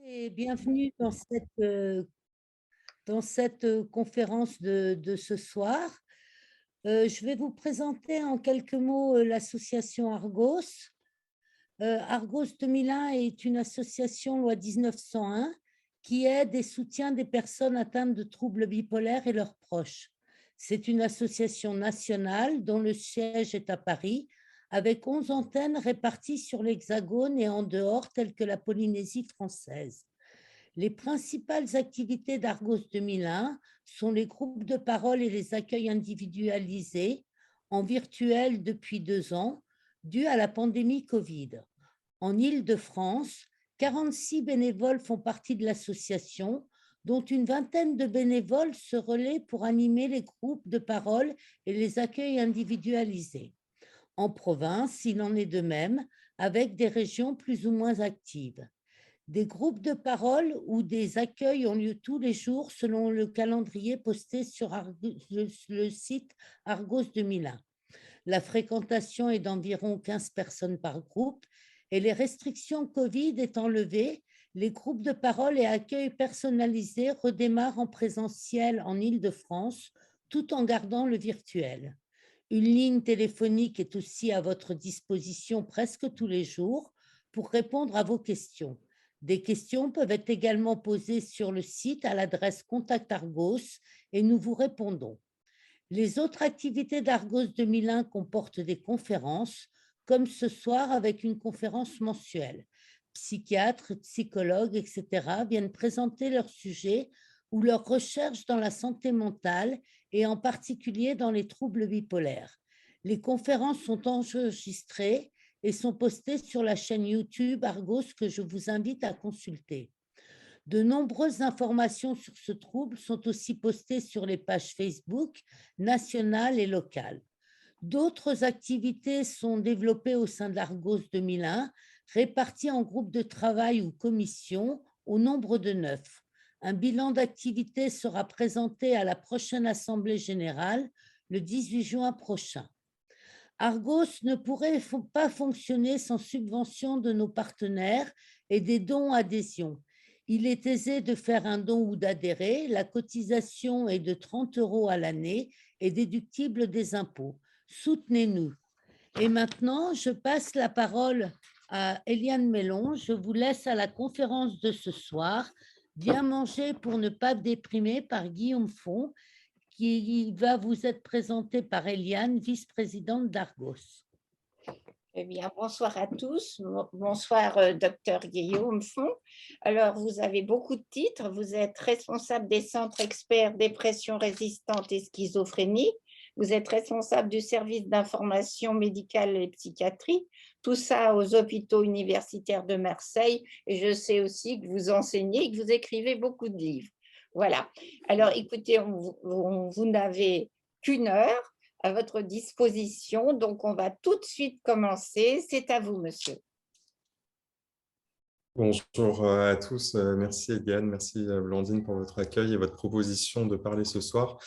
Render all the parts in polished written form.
Et bienvenue dans cette conférence de ce soir. Je vais vous présenter en quelques mots l'association Argos. Argos 2001 est une association loi 1901 qui aide et soutient des personnes atteintes de troubles bipolaires et leurs proches. C'est une association nationale dont le siège est à Paris, avec 11 antennes réparties sur l'Hexagone et en dehors, telles que la Polynésie française. Les principales activités d'Argos 2001 sont les groupes de parole et les accueils individualisés en virtuel depuis 2 ans, dû à la pandémie Covid. En Île-de-France, 46 bénévoles font partie de l'association, dont une vingtaine de bénévoles se relaient pour animer les groupes de parole et les accueils individualisés. En province, il en est de même, avec des régions plus ou moins actives. Des groupes de parole ou des accueils ont lieu tous les jours selon le calendrier posté sur le site Argos 2001. La fréquentation est d'environ 15 personnes par groupe et les restrictions Covid étant levées, les groupes de parole et accueils personnalisés redémarrent en présentiel en Île-de-France tout en gardant le virtuel. Une ligne téléphonique est aussi à votre disposition presque tous les jours pour répondre à vos questions. Des questions peuvent être également posées sur le site à l'adresse Contact Argos et nous vous répondons. Les autres activités d'Argos 2001 comportent des conférences, comme ce soir avec une conférence mensuelle. Psychiatres, psychologues, etc. viennent présenter leurs sujets ou leurs recherches dans la santé mentale et en particulier dans les troubles bipolaires. Les conférences sont enregistrées et sont postées sur la chaîne YouTube Argos que je vous invite à consulter. De nombreuses informations sur ce trouble sont aussi postées sur les pages Facebook nationales et locales. D'autres activités sont développées au sein d'Argos 2001, réparties en groupes de travail ou commissions au nombre de 9. Un bilan d'activité sera présenté à la prochaine Assemblée générale le 18 juin prochain. Argos ne pourrait pas fonctionner sans subvention de nos partenaires et des dons adhésion. Il est aisé de faire un don ou d'adhérer. La cotisation est de 30 € à l'année et déductible des impôts. Soutenez-nous. Et maintenant, je passe la parole à Eliane Mélon. Je vous laisse à la conférence de ce soir. Bien manger pour ne pas déprimer par Guillaume Font, qui va vous être présenté par Eliane, vice-présidente d'Argos. Eh bien, bonsoir à tous. Bonsoir, docteur Guillaume Font. Alors, vous avez beaucoup de titres. Vous êtes responsable des centres experts dépression résistante et schizophrénie. Vous êtes responsable du service d'information médicale et psychiatrie. Tout ça aux hôpitaux universitaires de Marseille. Et je sais aussi que vous enseignez et que vous écrivez beaucoup de livres. Voilà. Alors, écoutez, vous n'avez qu'une heure à votre disposition. Donc, on va tout de suite commencer. C'est à vous, monsieur. Bonjour à tous. Merci Eliane, merci Blandine pour votre accueil et votre proposition de parler ce soir.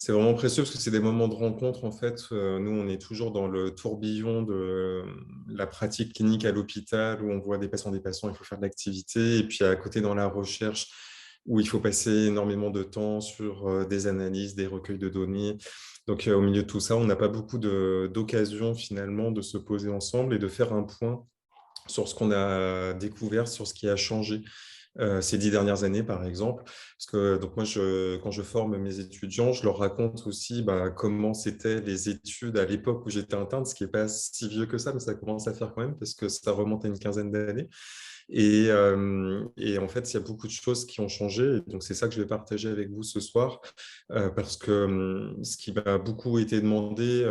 C'est vraiment précieux parce que c'est des moments de rencontre. En fait, nous, on est toujours dans le tourbillon de la pratique clinique à l'hôpital où on voit des patients, il faut faire de l'activité. Et puis à côté, dans la recherche, où il faut passer énormément de temps sur des analyses, des recueils de données. Donc, au milieu de tout ça, on n'a pas beaucoup d'occasions finalement de se poser ensemble et de faire un point sur ce qu'on a découvert, sur ce qui a changé ces 10 dernières années, par exemple. Parce que donc moi, quand je forme mes étudiants, je leur raconte aussi comment c'était les études à l'époque où j'étais interne, ce qui n'est pas si vieux que ça, mais ça commence à faire quand même, parce que ça remonte à une quinzaine d'années. Et en fait, il y a beaucoup de choses qui ont changé. Et donc, c'est ça que je vais partager avec vous ce soir, parce que ce qui m'a beaucoup été demandé,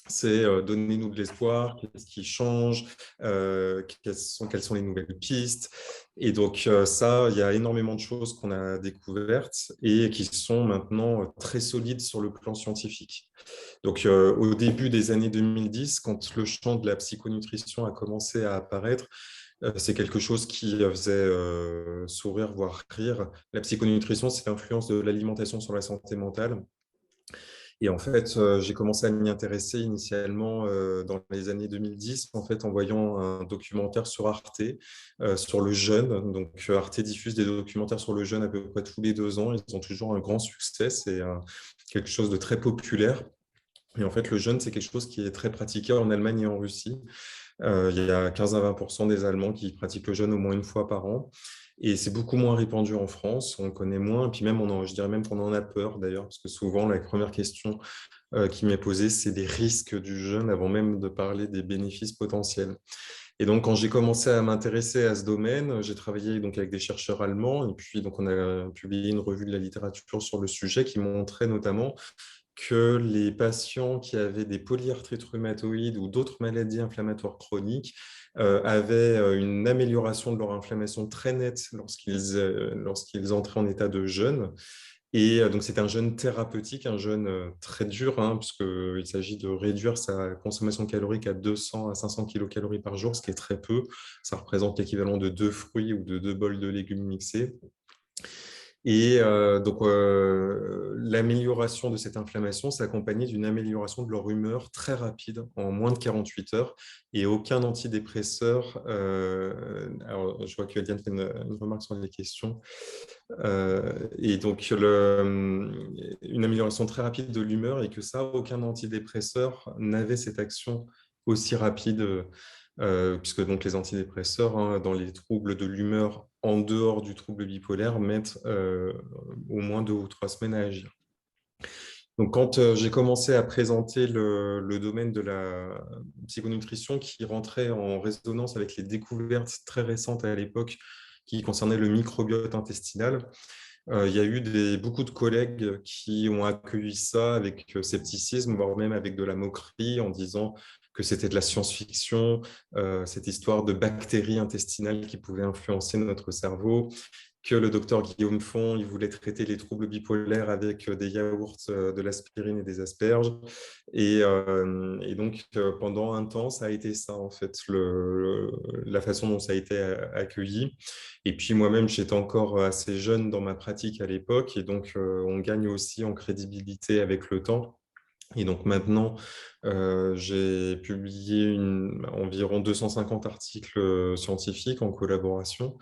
c'est donnez-nous de l'espoir, qu'est-ce qui change, quelles sont les nouvelles pistes. Et donc ça, il y a énormément de choses qu'on a découvertes et qui sont maintenant très solides sur le plan scientifique. Donc au début des années 2010, quand le champ de la psychonutrition a commencé à apparaître, c'est quelque chose qui faisait sourire, voire rire. La psychonutrition, c'est l'influence de l'alimentation sur la santé mentale. Et en fait, j'ai commencé à m'y intéresser initialement dans les années 2010, en fait, en voyant un documentaire sur Arte, sur le jeûne. Donc, Arte diffuse des documentaires sur le jeûne à peu près tous les 2 ans. Ils ont toujours un grand succès. C'est quelque chose de très populaire. Et en fait, le jeûne, c'est quelque chose qui est très pratiqué en Allemagne et en Russie. Il y a 15 à 20% des Allemands qui pratiquent le jeûne au moins une fois par an. Et c'est beaucoup moins répandu en France, on connaît moins. Et puis même, je dirais même qu'on en a peur d'ailleurs, parce que souvent, la première question qui m'est posée, c'est des risques du jeûne avant même de parler des bénéfices potentiels. Et donc, quand j'ai commencé à m'intéresser à ce domaine, j'ai travaillé donc avec des chercheurs allemands. Et puis, donc, on a publié une revue de la littérature sur le sujet qui montrait notamment que les patients qui avaient des polyarthrites rhumatoïdes ou d'autres maladies inflammatoires chroniques avaient une amélioration de leur inflammation très nette lorsqu'ils entraient en état de jeûne. Et donc, c'est un jeûne thérapeutique, un jeûne très dur, hein, puisqu'il s'agit de réduire sa consommation calorique à 200 à 500 kilocalories par jour, ce qui est très peu. Ça représente l'équivalent de 2 fruits ou de 2 bols de légumes mixés. Et donc, l'amélioration de cette inflammation s'accompagnait d'une amélioration de leur humeur très rapide, en moins de 48 heures, et aucun antidépresseur. Alors, je vois que Diane fait une remarque sur les questions. Et donc, une amélioration très rapide de l'humeur, et que ça, aucun antidépresseur n'avait cette action aussi rapide. Puisque donc les antidépresseurs, hein, dans les troubles de l'humeur en dehors du trouble bipolaire, mettent au moins 2 ou 3 semaines à agir. Donc, quand j'ai commencé à présenter le domaine de la psychonutrition qui rentrait en résonance avec les découvertes très récentes à l'époque qui concernaient le microbiote intestinal, il y a eu beaucoup de collègues qui ont accueilli ça avec scepticisme, voire même avec de la moquerie, en disant que c'était de la science-fiction, cette histoire de bactéries intestinales qui pouvaient influencer notre cerveau, que le docteur Guillaume Font, il voulait traiter les troubles bipolaires avec des yaourts, de l'aspirine et des asperges. Et donc, pendant un temps, ça a été ça, en fait, la façon dont ça a été accueilli. Et puis, moi-même, j'étais encore assez jeune dans ma pratique à l'époque. Et donc, on gagne aussi en crédibilité avec le temps. Et donc maintenant, j'ai publié environ 250 articles scientifiques en collaboration.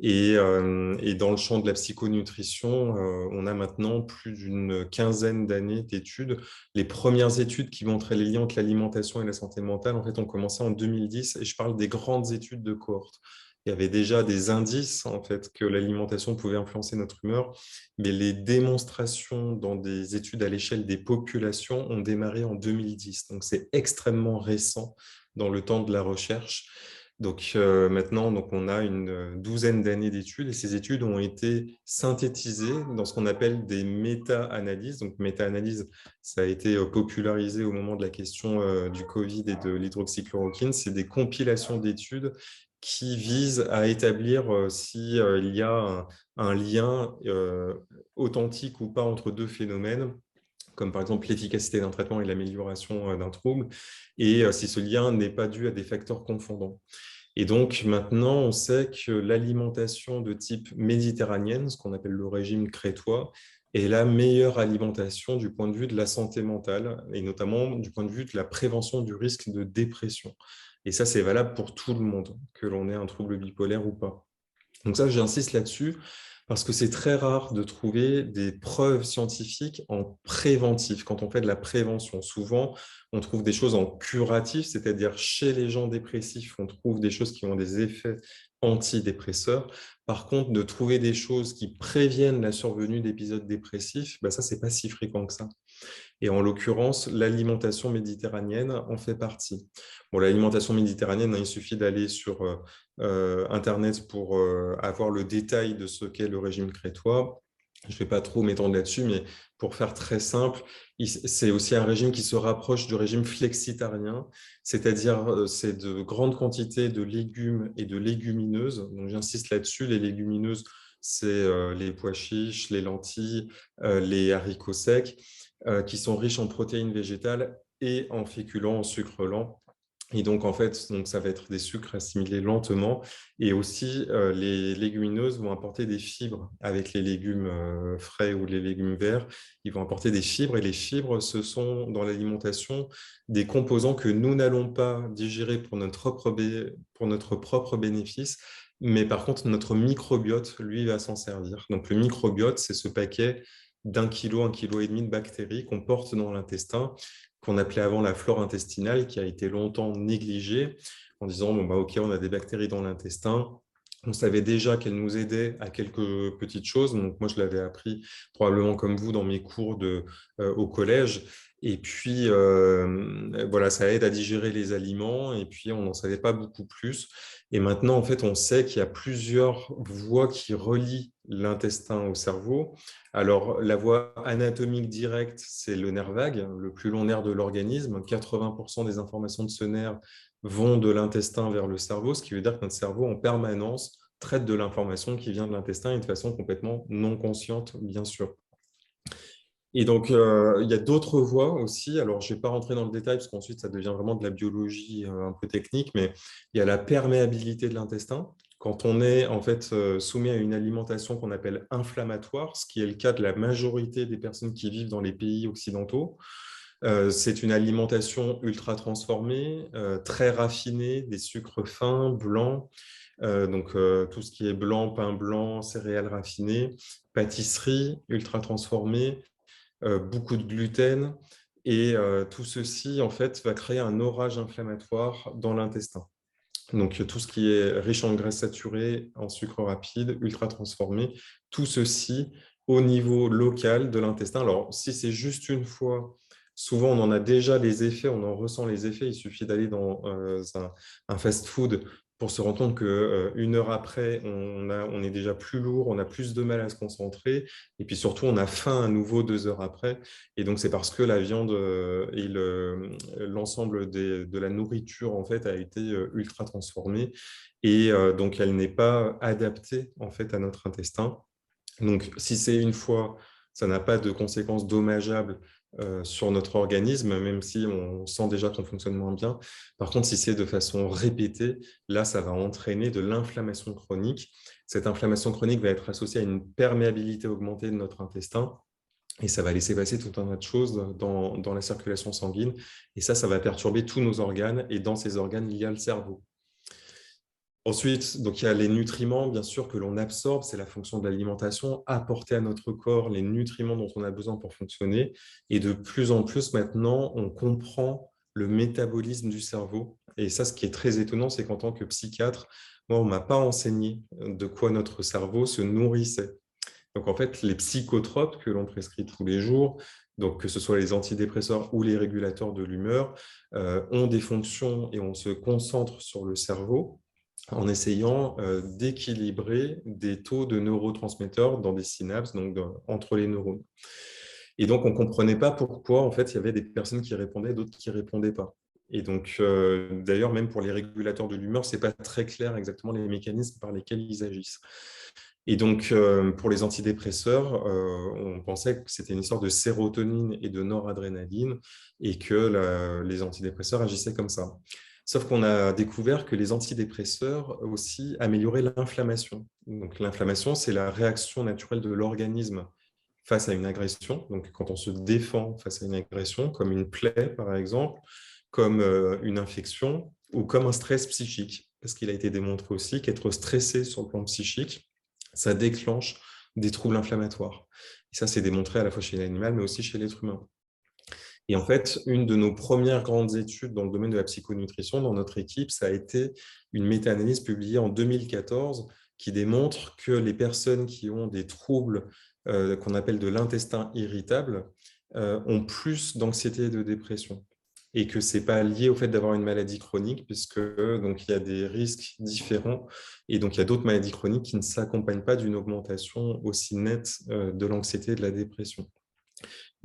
Et dans le champ de la psychonutrition, on a maintenant plus d'une quinzaine d'années d'études. Les premières études qui montraient les liens entre l'alimentation et la santé mentale, en fait, ont commencé en 2010. Et je parle des grandes études de cohorte. Il y avait déjà des indices, en fait, que l'alimentation pouvait influencer notre humeur, mais les démonstrations dans des études à l'échelle des populations ont démarré en 2010. Donc, c'est extrêmement récent dans le temps de la recherche. Donc, maintenant, on a une douzaine d'années d'études et ces études ont été synthétisées dans ce qu'on appelle des méta-analyses. Donc, méta-analyse, ça a été popularisé au moment de la question du Covid et de l'hydroxychloroquine. C'est des compilations d'études qui visent à établir s'il y a un lien authentique ou pas entre deux phénomènes, comme par exemple l'efficacité d'un traitement et l'amélioration d'un trouble, et si ce lien n'est pas dû à des facteurs confondants. Et donc maintenant, on sait que l'alimentation de type méditerranéenne, ce qu'on appelle le régime crétois, est la meilleure alimentation du point de vue de la santé mentale, et notamment du point de vue de la prévention du risque de dépression. Et ça, c'est valable pour tout le monde, que l'on ait un trouble bipolaire ou pas. Donc ça, j'insiste là-dessus parce que c'est très rare de trouver des preuves scientifiques en préventif, quand on fait de la prévention. Souvent, on trouve des choses en curatif, c'est-à-dire chez les gens dépressifs, on trouve des choses qui ont des effets antidépresseurs. Par contre, de trouver des choses qui préviennent la survenue d'épisodes dépressifs, ça, c'est pas si fréquent que ça. Et en l'occurrence, l'alimentation méditerranéenne en fait partie. Bon, l'alimentation méditerranéenne, il suffit d'aller sur Internet pour avoir le détail de ce qu'est le régime crétois. Je ne vais pas trop m'étendre là-dessus, mais pour faire très simple, c'est aussi un régime qui se rapproche du régime flexitarien, c'est-à-dire c'est de grandes quantités de légumes et de légumineuses. Donc j'insiste là-dessus, les légumineuses, c'est les pois chiches, les lentilles, les haricots secs, qui sont riches en protéines végétales et en féculents, en sucre lent. Et donc, en fait, donc, ça va être des sucres assimilés lentement. Et aussi, les légumineuses vont apporter des fibres avec les légumes frais ou les légumes verts. Ils vont apporter des fibres. Et les fibres, ce sont dans l'alimentation des composants que nous n'allons pas digérer pour notre propre bénéfice. Mais par contre, notre microbiote, lui, va s'en servir. Donc, le microbiote, c'est ce paquet d'1 kilo et demi de bactéries qu'on porte dans l'intestin, qu'on appelait avant la flore intestinale, qui a été longtemps négligée, en disant, bon, bah, OK, on a des bactéries dans l'intestin. On savait déjà qu'elles nous aidaient à quelques petites choses. Donc, moi, je l'avais appris probablement comme vous dans mes cours au collège. Et puis, voilà, ça aide à digérer les aliments. Et puis, on n'en savait pas beaucoup plus. Et maintenant, en fait, on sait qu'il y a plusieurs voies qui relient l'intestin au cerveau. Alors, la voie anatomique directe, c'est le nerf vague, le plus long nerf de l'organisme. 80% des informations de ce nerf vont de l'intestin vers le cerveau, ce qui veut dire que notre cerveau, en permanence, traite de l'information qui vient de l'intestin et de façon complètement non consciente, bien sûr. Et donc, il y a d'autres voies aussi. Alors, je ne vais pas rentrer dans le détail parce qu'ensuite, ça devient vraiment de la biologie un peu technique, mais il y a la perméabilité de l'intestin. Quand on est en fait soumis à une alimentation qu'on appelle inflammatoire, ce qui est le cas de la majorité des personnes qui vivent dans les pays occidentaux, c'est une alimentation ultra transformée, très raffinée, des sucres fins, blancs, donc tout ce qui est blanc, pain blanc, céréales raffinées, pâtisserie ultra transformée, beaucoup de gluten, et tout ceci en fait va créer un orage inflammatoire dans l'intestin. Donc tout ce qui est riche en graisses saturées, en sucre rapide, ultra transformé, tout ceci au niveau local de l'intestin. Alors si c'est juste une fois, souvent on en a déjà les effets, on en ressent les effets. Il suffit d'aller dans un fast-food pour se rendre compte qu'une heure après, on est déjà plus lourd, on a plus de mal à se concentrer, et puis surtout, on a faim à nouveau 2 heures après. Et donc, c'est parce que la viande et l'ensemble de la nourriture, en fait, a été ultra transformée, et donc, elle n'est pas adaptée, en fait, à notre intestin. Donc, si c'est une fois, ça n'a pas de conséquences dommageables sur notre organisme, même si on sent déjà qu'on fonctionne moins bien. Par contre, si c'est de façon répétée, là, ça va entraîner de l'inflammation chronique. Cette inflammation chronique va être associée à une perméabilité augmentée de notre intestin, et ça va laisser passer tout un tas de choses dans la circulation sanguine. Et ça va perturber tous nos organes. Et dans ces organes, il y a le cerveau. Ensuite, donc, il y a les nutriments, bien sûr, que l'on absorbe. C'est la fonction de l'alimentation, apporter à notre corps les nutriments dont on a besoin pour fonctionner. Et de plus en plus, maintenant, on comprend le métabolisme du cerveau. Et ça, ce qui est très étonnant, c'est qu'en tant que psychiatre, moi, on ne m'a pas enseigné de quoi notre cerveau se nourrissait. Donc, en fait, les psychotropes que l'on prescrit tous les jours, donc que ce soit les antidépresseurs ou les régulateurs de l'humeur, ont des fonctions, et on se concentre sur le cerveau en essayant d'équilibrer des taux de neurotransmetteurs dans des synapses, donc entre les neurones. Et donc, on ne comprenait pas pourquoi, en fait, il y avait des personnes qui répondaient, d'autres qui ne répondaient pas. Et donc, d'ailleurs, même pour les régulateurs de l'humeur, ce n'est pas très clair exactement les mécanismes par lesquels ils agissent. Et donc, pour les antidépresseurs, on pensait que c'était une histoire de sérotonine et de noradrénaline, et que les antidépresseurs agissaient comme ça. Sauf qu'on a découvert que les antidépresseurs aussi amélioraient l'inflammation. Donc, l'inflammation, c'est la réaction naturelle de l'organisme face à une agression. Donc, quand on se défend face à une agression, comme une plaie, par exemple, comme une infection ou comme un stress psychique. Parce qu'il a été démontré aussi qu'être stressé sur le plan psychique, ça déclenche des troubles inflammatoires. Et ça, c'est démontré à la fois chez l'animal, mais aussi chez l'être humain. Et en fait, une de nos premières grandes études dans le domaine de la psychonutrition dans notre équipe, ça a été une méta-analyse publiée en 2014 qui démontre que les personnes qui ont des troubles qu'on appelle de l'intestin irritable ont plus d'anxiété et de dépression. Et que ce n'est pas lié au fait d'avoir une maladie chronique, puisque donc, il y a des risques différents. Et donc, il y a d'autres maladies chroniques qui ne s'accompagnent pas d'une augmentation aussi nette de l'anxiété et de la dépression.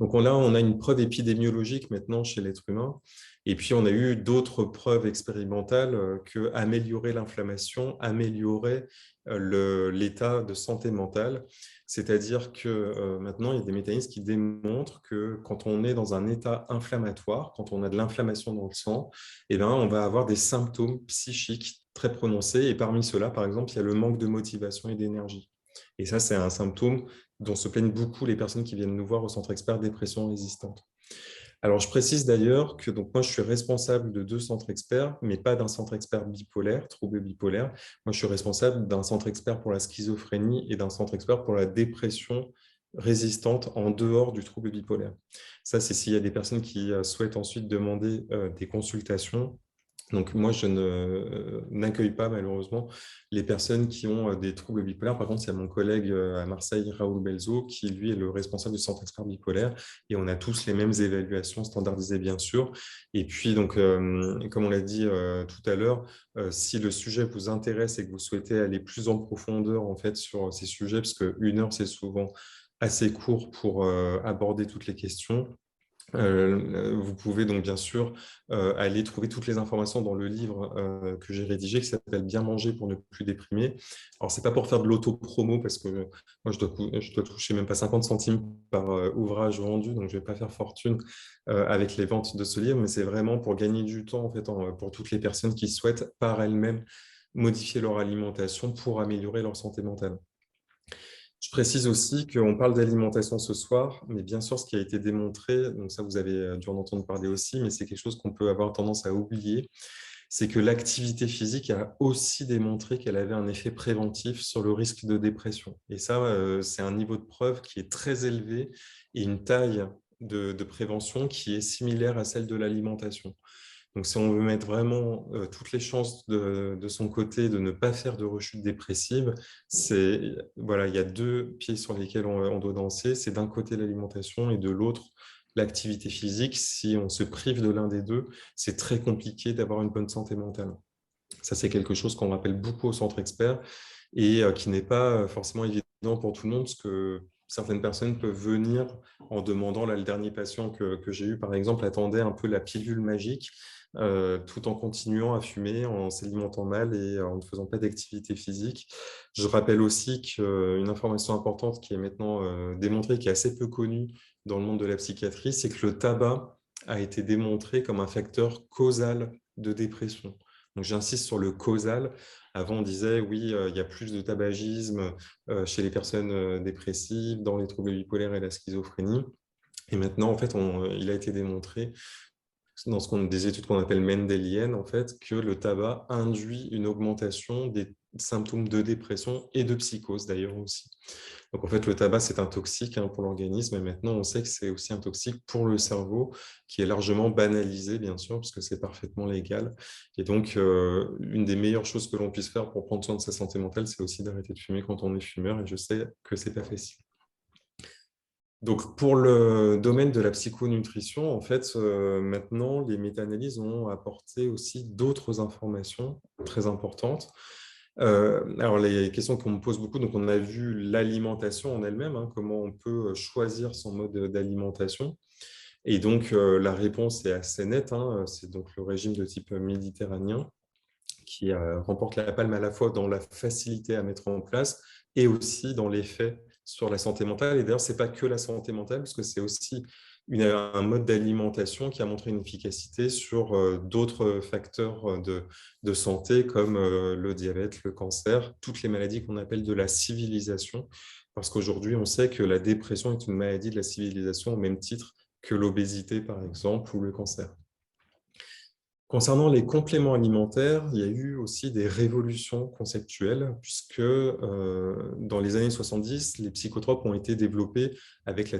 Donc là, on a une preuve épidémiologique maintenant chez l'être humain. Et puis, on a eu d'autres preuves expérimentales qu'améliorer l'inflammation améliorait l'état de santé mentale. C'est-à-dire que maintenant, il y a des mécanismes qui démontrent que quand on est dans un état inflammatoire, quand on a de l'inflammation dans le sang, eh bien, on va avoir des symptômes psychiques très prononcés. Et parmi ceux-là, par exemple, il y a le manque de motivation et d'énergie. Et ça, c'est un symptôme dont se plaignent beaucoup les personnes qui viennent nous voir au Centre Expert Dépression Résistante. Alors, je précise d'ailleurs que donc, moi, je suis responsable de 2 centres experts, mais pas d'un centre expert bipolaire, trouble bipolaire. Moi, je suis responsable d'un centre expert pour la schizophrénie et d'un centre expert pour la dépression résistante en dehors du trouble bipolaire. Ça, c'est s'il y a des personnes qui souhaitent ensuite demander des consultations. Donc, moi, je n'accueille pas malheureusement les personnes qui ont des troubles bipolaires. Par contre, il y a mon collègue à Marseille, Raoul Belzo, qui lui est le responsable du centre expert bipolaire. Et on a tous les mêmes évaluations standardisées, bien sûr. Et puis, donc, comme on l'a dit tout à l'heure, si le sujet vous intéresse et que vous souhaitez aller plus en profondeur en fait, sur ces sujets, parce qu'une heure, c'est souvent assez court pour aborder toutes les questions, vous pouvez donc bien sûr aller trouver toutes les informations dans le livre que j'ai rédigé qui s'appelle Bien manger pour ne plus déprimer. Alors, ce n'est pas pour faire de l'auto-promo parce que moi, je dois toucher même pas 50 centimes par ouvrage vendu, donc je ne vais pas faire fortune avec les ventes de ce livre, mais c'est vraiment pour gagner du temps en fait, pour toutes les personnes qui souhaitent par elles-mêmes modifier leur alimentation pour améliorer leur santé mentale. Je précise aussi qu'on parle d'alimentation ce soir, mais bien sûr, ce qui a été démontré, donc ça, vous avez dû en entendre parler aussi, mais c'est quelque chose qu'on peut avoir tendance à oublier, c'est que l'activité physique a aussi démontré qu'elle avait un effet préventif sur le risque de dépression. Et ça, c'est un niveau de preuve qui est très élevé et une taille de prévention qui est similaire à celle de l'alimentation. Donc, si on veut mettre vraiment toutes les chances de son côté de ne pas faire de rechute dépressive, voilà, il y a 2 pieds sur lesquels on doit danser. C'est d'un côté l'alimentation et de l'autre l'activité physique. Si on se prive de l'un des deux, c'est très compliqué d'avoir une bonne santé mentale. Ça, c'est quelque chose qu'on rappelle beaucoup au centre expert et qui n'est pas forcément évident pour tout le monde parce que certaines personnes peuvent venir en demandant, là, le dernier patient que j'ai eu, par exemple, attendait un peu la pilule magique tout en continuant à fumer, en s'alimentant mal et en ne faisant pas d'activité physique. Je rappelle aussi qu'une information importante qui est maintenant démontrée, qui est assez peu connue dans le monde de la psychiatrie, c'est que le tabac a été démontré comme un facteur causal de dépression. Donc, j'insiste sur le causal. Avant, on disait, oui, il y a plus de tabagisme chez les personnes dépressives, dans les troubles bipolaires et la schizophrénie. Et maintenant, en fait, il a été démontré dans des études qu'on appelle mendéliennes, en fait, que le tabac induit une augmentation des symptômes de dépression et de psychose d'ailleurs aussi. Donc en fait, le tabac, c'est un toxique pour l'organisme et maintenant, on sait que c'est aussi un toxique pour le cerveau qui est largement banalisé, bien sûr, parce que c'est parfaitement légal. Et donc, une des meilleures choses que l'on puisse faire pour prendre soin de sa santé mentale, c'est aussi d'arrêter de fumer quand on est fumeur et je sais que ce n'est pas facile. Donc, pour le domaine de la psychonutrition, en fait, maintenant, les méta-analyses ont apporté aussi d'autres informations très importantes. Alors, les questions qu'on me pose beaucoup, donc on a vu l'alimentation en elle-même, comment on peut choisir son mode d'alimentation. Et donc, la réponse est assez nette, c'est donc le régime de type méditerranéen qui remporte la palme à la fois dans la facilité à mettre en place et aussi dans l'effet sur la santé mentale. Et d'ailleurs, ce n'est pas que la santé mentale, parce que c'est aussi un mode d'alimentation qui a montré une efficacité sur d'autres facteurs de santé, comme le diabète, le cancer, toutes les maladies qu'on appelle de la civilisation. Parce qu'aujourd'hui, on sait que la dépression est une maladie de la civilisation au même titre que l'obésité, par exemple, ou le cancer. Concernant les compléments alimentaires, il y a eu aussi des révolutions conceptuelles, puisque dans les années 70, les psychotropes ont été développés avec la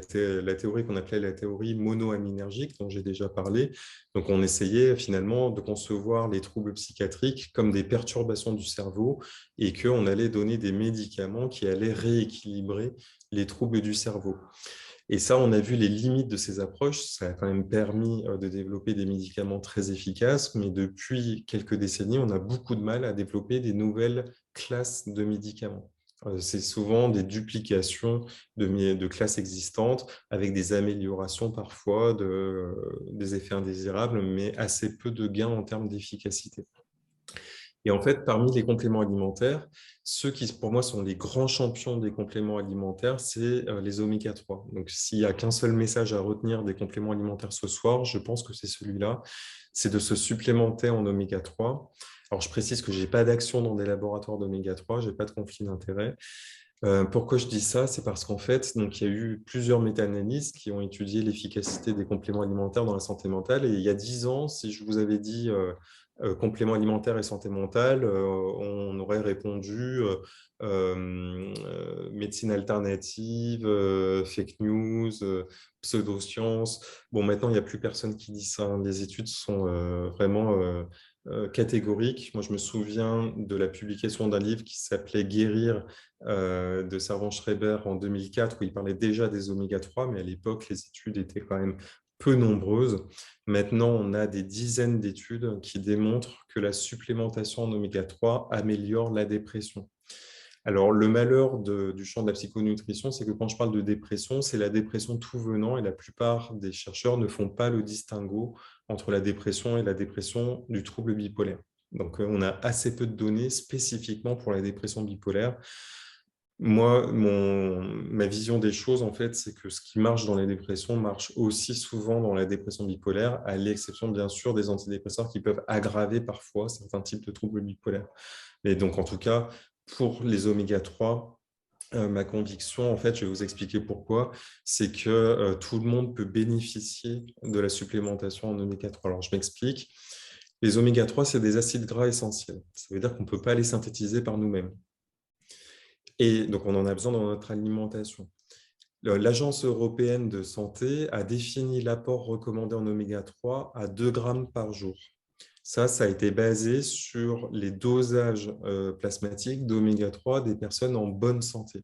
théorie qu'on appelait la théorie monoaminergique, dont j'ai déjà parlé. Donc, on essayait finalement de concevoir les troubles psychiatriques comme des perturbations du cerveau et qu'on allait donner des médicaments qui allaient rééquilibrer les troubles du cerveau. Et ça, on a vu les limites de ces approches. Ça a quand même permis de développer des médicaments très efficaces, mais depuis quelques décennies, on a beaucoup de mal à développer des nouvelles classes de médicaments. C'est souvent des duplications de classes existantes avec des améliorations parfois des effets indésirables, mais assez peu de gains en termes d'efficacité. Et en fait, parmi les compléments alimentaires, ceux qui, pour moi, sont les grands champions des compléments alimentaires, c'est les oméga-3. Donc, s'il n'y a qu'un seul message à retenir des compléments alimentaires ce soir, je pense que c'est celui-là, c'est de se supplémenter en oméga-3. Alors, je précise que je n'ai pas d'action dans des laboratoires d'oméga-3, je n'ai pas de conflit d'intérêt. Pourquoi je dis ça? C'est parce qu'en fait, donc, il y a eu plusieurs méta-analyses qui ont étudié l'efficacité des compléments alimentaires dans la santé mentale. Et il y a 10 ans, si je vous avais dit compléments alimentaires et santé mentale, on aurait répondu médecine alternative, fake news, pseudosciences. Bon, maintenant, il n'y a plus personne qui dit ça, hein. Les études sont vraiment catégoriques. Moi, je me souviens de la publication d'un livre qui s'appelait Guérir de Servan-Schreiber en 2004, où il parlait déjà des oméga-3, mais à l'époque, les études étaient quand même peu nombreuses. Maintenant, on a des dizaines d'études qui démontrent que la supplémentation en oméga-3 améliore la dépression. Alors, le malheur du champ de la psychonutrition, c'est que quand je parle de dépression, c'est la dépression tout venant, et la plupart des chercheurs ne font pas le distinguo entre la dépression et la dépression du trouble bipolaire. Donc, on a assez peu de données spécifiquement pour la dépression bipolaire. Moi, ma vision des choses, en fait, c'est que ce qui marche dans les dépressions marche aussi souvent dans la dépression bipolaire, à l'exception, bien sûr, des antidépresseurs qui peuvent aggraver parfois certains types de troubles bipolaires. Et donc, en tout cas, pour les oméga-3, ma conviction, en fait, je vais vous expliquer pourquoi, c'est que tout le monde peut bénéficier de la supplémentation en oméga-3. Alors, je m'explique. Les oméga-3, c'est des acides gras essentiels. Ça veut dire qu'on ne peut pas les synthétiser par nous-mêmes. Et donc, on en a besoin dans notre alimentation. L'Agence européenne de santé a défini l'apport recommandé en oméga-3 à 2 grammes par jour. Ça a été basé sur les dosages plasmatiques d'oméga-3 des personnes en bonne santé.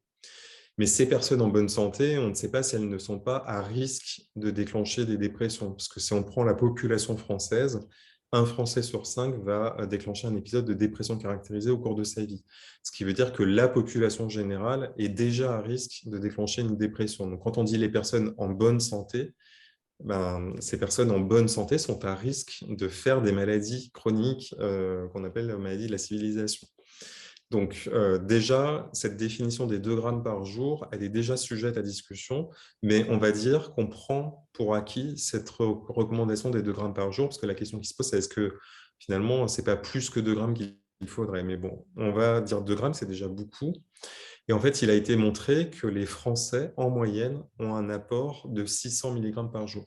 Mais ces personnes en bonne santé, on ne sait pas si elles ne sont pas à risque de déclencher des dépressions. Parce que si on prend la population française, un Français sur 5 va déclencher un épisode de dépression caractérisée au cours de sa vie. Ce qui veut dire que la population générale est déjà à risque de déclencher une dépression. Donc, quand on dit les personnes en bonne santé, ces personnes en bonne santé sont à risque de faire des maladies chroniques qu'on appelle la maladie de la civilisation. Donc déjà, cette définition des 2 grammes par jour, elle est déjà sujette à discussion, mais on va dire qu'on prend pour acquis cette recommandation des 2 grammes par jour, parce que la question qui se pose, c'est est-ce que finalement, ce n'est pas plus que 2 grammes qu'il faudrait? Mais bon, on va dire 2 grammes, c'est déjà beaucoup. Et en fait, il a été montré que les Français, en moyenne, ont un apport de 600 mg par jour.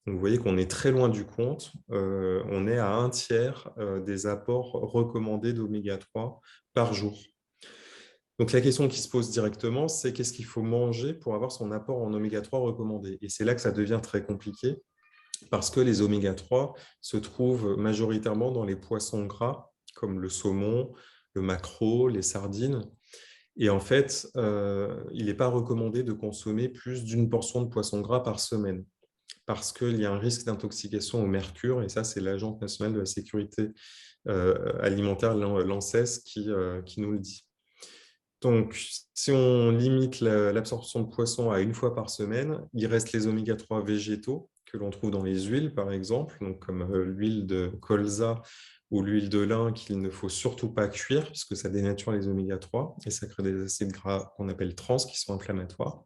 Donc, vous voyez qu'on est très loin du compte. On est à 1/3 des apports recommandés d'oméga-3 par jour. Donc, la question qui se pose directement, c'est qu'est-ce qu'il faut manger pour avoir son apport en oméga-3 recommandé? Et c'est là que ça devient très compliqué parce que les oméga-3 se trouvent majoritairement dans les poissons gras comme le saumon, le maquereau, les sardines. Et en fait, il n'est pas recommandé de consommer plus d'une portion de poisson gras par semaine parce qu'il y a un risque d'intoxication au mercure, et ça, c'est l'Agence nationale de la sécurité alimentaire, l'ANSES, qui nous le dit. Donc, si on limite l'absorption de poisson à 1 fois par semaine, il reste les oméga-3 végétaux que l'on trouve dans les huiles, par exemple, donc comme l'huile de colza ou l'huile de lin qu'il ne faut surtout pas cuire puisque ça dénature les oméga-3 et ça crée des acides gras qu'on appelle trans qui sont inflammatoires.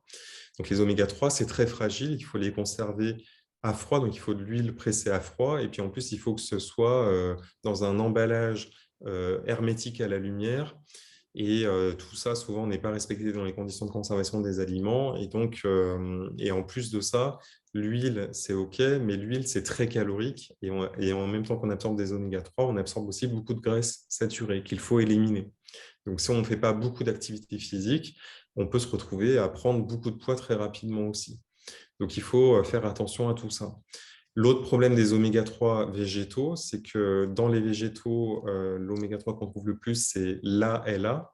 Donc les oméga-3, c'est très fragile, il faut les conserver à froid, donc il faut de l'huile pressée à froid, et puis en plus, il faut que ce soit dans un emballage hermétique à la lumière, et tout ça, souvent, n'est pas respecté dans les conditions de conservation des aliments, et donc, et en plus de ça, l'huile, c'est OK, mais l'huile, c'est très calorique, et en même temps qu'on absorbe des oméga-3, on absorbe aussi beaucoup de graisses saturées qu'il faut éliminer. Donc, si on ne fait pas beaucoup d'activité physique, on peut se retrouver à prendre beaucoup de poids très rapidement aussi. Donc, il faut faire attention à tout ça. L'autre problème des oméga-3 végétaux, c'est que dans les végétaux, l'oméga-3 qu'on trouve le plus, c'est l'ALA.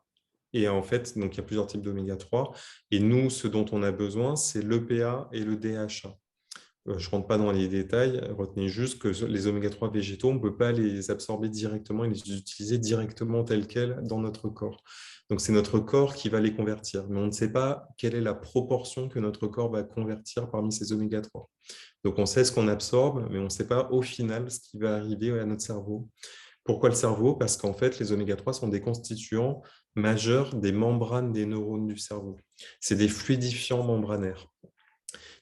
Et en fait, donc, il y a plusieurs types d'oméga-3. Et nous, ce dont on a besoin, c'est l'EPA et le DHA. Je ne rentre pas dans les détails, retenez juste que les oméga-3 végétaux, on ne peut pas les absorber directement et les utiliser directement tels quels dans notre corps. Donc, c'est notre corps qui va les convertir, mais on ne sait pas quelle est la proportion que notre corps va convertir parmi ces oméga-3. Donc, on sait ce qu'on absorbe, mais on ne sait pas au final ce qui va arriver à notre cerveau. Pourquoi le cerveau? Parce qu'en fait, les oméga-3 sont des constituants majeurs des membranes des neurones du cerveau. C'est des fluidifiants membranaires.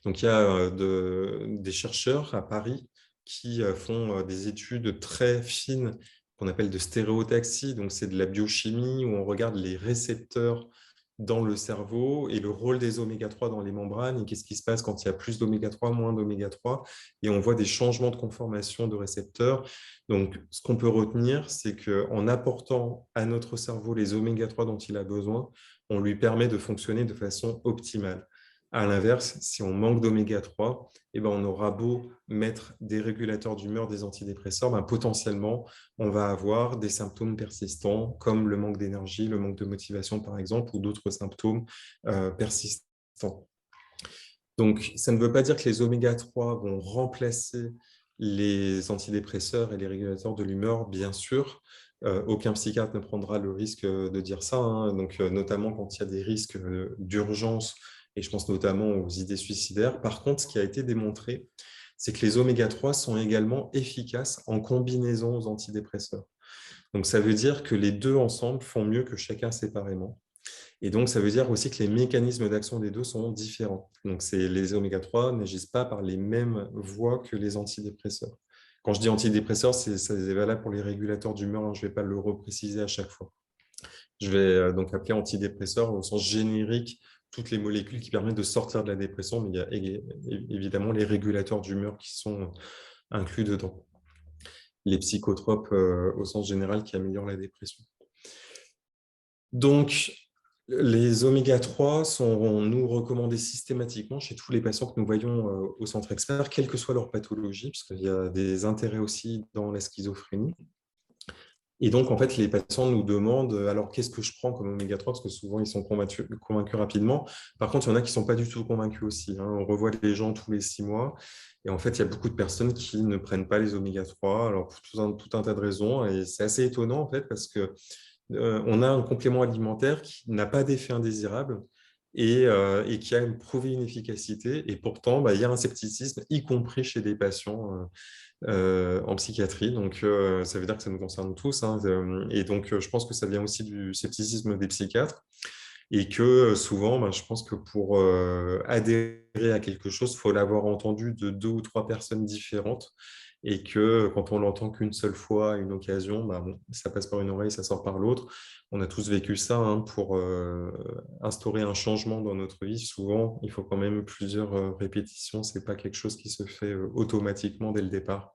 Donc, il y a des chercheurs à Paris qui font des études très fines qu'on appelle de stéréotaxie. Donc, c'est de la biochimie où on regarde les récepteurs dans le cerveau et le rôle des oméga-3 dans les membranes et qu'est-ce qui se passe quand il y a plus d'oméga-3, moins d'oméga-3. Et on voit des changements de conformation de récepteurs. Donc, ce qu'on peut retenir, c'est qu'en apportant à notre cerveau les oméga-3 dont il a besoin, on lui permet de fonctionner de façon optimale. À l'inverse, si on manque d'oméga-3, eh ben, on aura beau mettre des régulateurs d'humeur, des antidépresseurs, ben, potentiellement, on va avoir des symptômes persistants comme le manque d'énergie, le manque de motivation, par exemple, ou d'autres symptômes persistants. Donc, ça ne veut pas dire que les oméga-3 vont remplacer les antidépresseurs et les régulateurs de l'humeur, bien sûr. Aucun psychiatre ne prendra le risque de dire ça, hein. Donc, notamment quand il y a des risques d'urgence, et je pense notamment aux idées suicidaires. Par contre, ce qui a été démontré, c'est que les oméga-3 sont également efficaces en combinaison aux antidépresseurs. Donc, ça veut dire que les deux ensemble font mieux que chacun séparément. Et donc, ça veut dire aussi que les mécanismes d'action des deux sont différents. Donc, les oméga-3 n'agissent pas par les mêmes voies que les antidépresseurs. Quand je dis antidépresseurs, ça est valable pour les régulateurs d'humeur, hein, je ne vais pas le repréciser à chaque fois. Je vais donc appeler antidépresseurs au sens générique toutes les molécules qui permettent de sortir de la dépression, mais il y a évidemment les régulateurs d'humeur qui sont inclus dedans. Les psychotropes au sens général qui améliorent la dépression. Donc, les oméga-3 sont nous recommandés systématiquement chez tous les patients que nous voyons au centre expert, quelle que soit leur pathologie, parce qu'il y a des intérêts aussi dans la schizophrénie. Et donc, en fait, les patients nous demandent alors qu'est-ce que je prends comme oméga-3 parce que souvent, ils sont convaincus rapidement. Par contre, il y en a qui ne sont pas du tout convaincus aussi, hein. On revoit les gens tous les 6 mois. Et en fait, il y a beaucoup de personnes qui ne prennent pas les oméga-3, alors pour tout un tas de raisons. Et c'est assez étonnant, en fait, parce que on a un complément alimentaire qui n'a pas d'effet indésirable et qui a prouvé une efficacité. Et pourtant, il y a un scepticisme, y compris chez des patients en psychiatrie. Donc, ça veut dire que ça nous concerne tous, hein. Et donc, je pense que ça vient aussi du scepticisme des psychiatres. Et que souvent, je pense que pour adhérer à quelque chose, il faut l'avoir entendu de 2 ou 3 personnes différentes. Et que quand on l'entend qu'une seule fois, à une occasion, ça passe par une oreille, ça sort par l'autre. On a tous vécu ça, hein, pour instaurer un changement dans notre vie. Souvent, il faut quand même plusieurs répétitions. Ce n'est pas quelque chose qui se fait automatiquement dès le départ.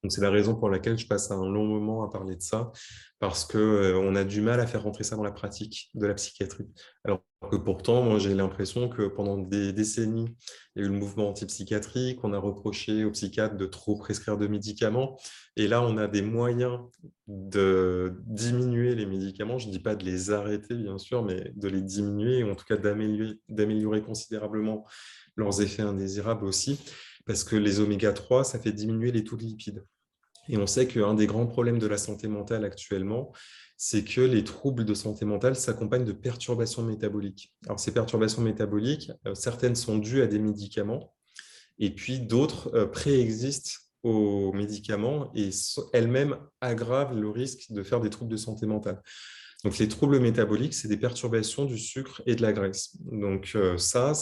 Donc, c'est la raison pour laquelle je passe un long moment à parler de ça, parce qu'on a du mal à faire rentrer ça dans la pratique de la psychiatrie. Alors que pourtant, moi, j'ai l'impression que pendant des décennies, il y a eu le mouvement antipsychiatrique, on a reproché aux psychiatres de trop prescrire de médicaments. Et là, on a des moyens de diminuer les médicaments. Je ne dis pas de les arrêter, bien sûr, mais de les diminuer, ou en tout cas d'améliorer considérablement leurs effets indésirables aussi. Parce que les oméga-3, ça fait diminuer les taux de lipides. Et on sait qu'un des grands problèmes de la santé mentale actuellement, c'est que les troubles de santé mentale s'accompagnent de perturbations métaboliques. Alors, ces perturbations métaboliques, certaines sont dues à des médicaments, et puis d'autres préexistent aux médicaments et elles-mêmes aggravent le risque de faire des troubles de santé mentale. Donc, les troubles métaboliques, c'est des perturbations du sucre et de la graisse. Donc, ça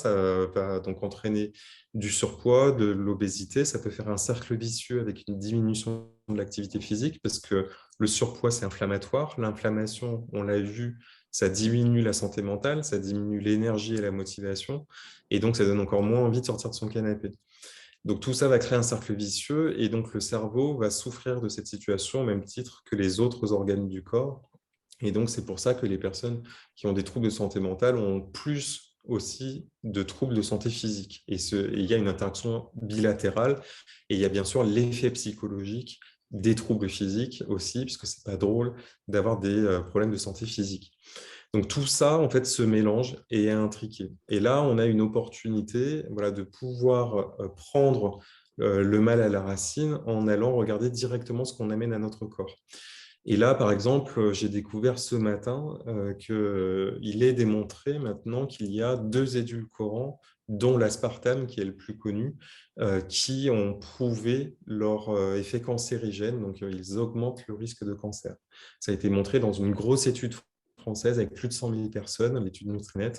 va donc entraîner du surpoids, de l'obésité. Ça peut faire un cercle vicieux avec une diminution de l'activité physique parce que le surpoids, c'est inflammatoire. L'inflammation, on l'a vu, ça diminue la santé mentale, ça diminue l'énergie et la motivation. Et donc, ça donne encore moins envie de sortir de son canapé. Donc, tout ça va créer un cercle vicieux et donc le cerveau va souffrir de cette situation au même titre que les autres organes du corps. Et donc, c'est pour ça que les personnes qui ont des troubles de santé mentale ont plus aussi de troubles de santé physique. Et il y a une interaction bilatérale. Et il y a bien sûr l'effet psychologique des troubles physiques aussi, puisque ce n'est pas drôle d'avoir des problèmes de santé physique. Donc tout ça, en fait, se mélange et est intriqué. Et là, on a une opportunité, voilà, de pouvoir prendre le mal à la racine en allant regarder directement ce qu'on amène à notre corps. Et là, par exemple, j'ai découvert ce matin qu'il est démontré maintenant qu'il y a 2 édulcorants, dont l'aspartame, qui est le plus connu, qui ont prouvé leur effet cancérigène. Donc, ils augmentent le risque de cancer. Ça a été montré dans une grosse étude française avec plus de 100 000 personnes, l'étude Nutrinet.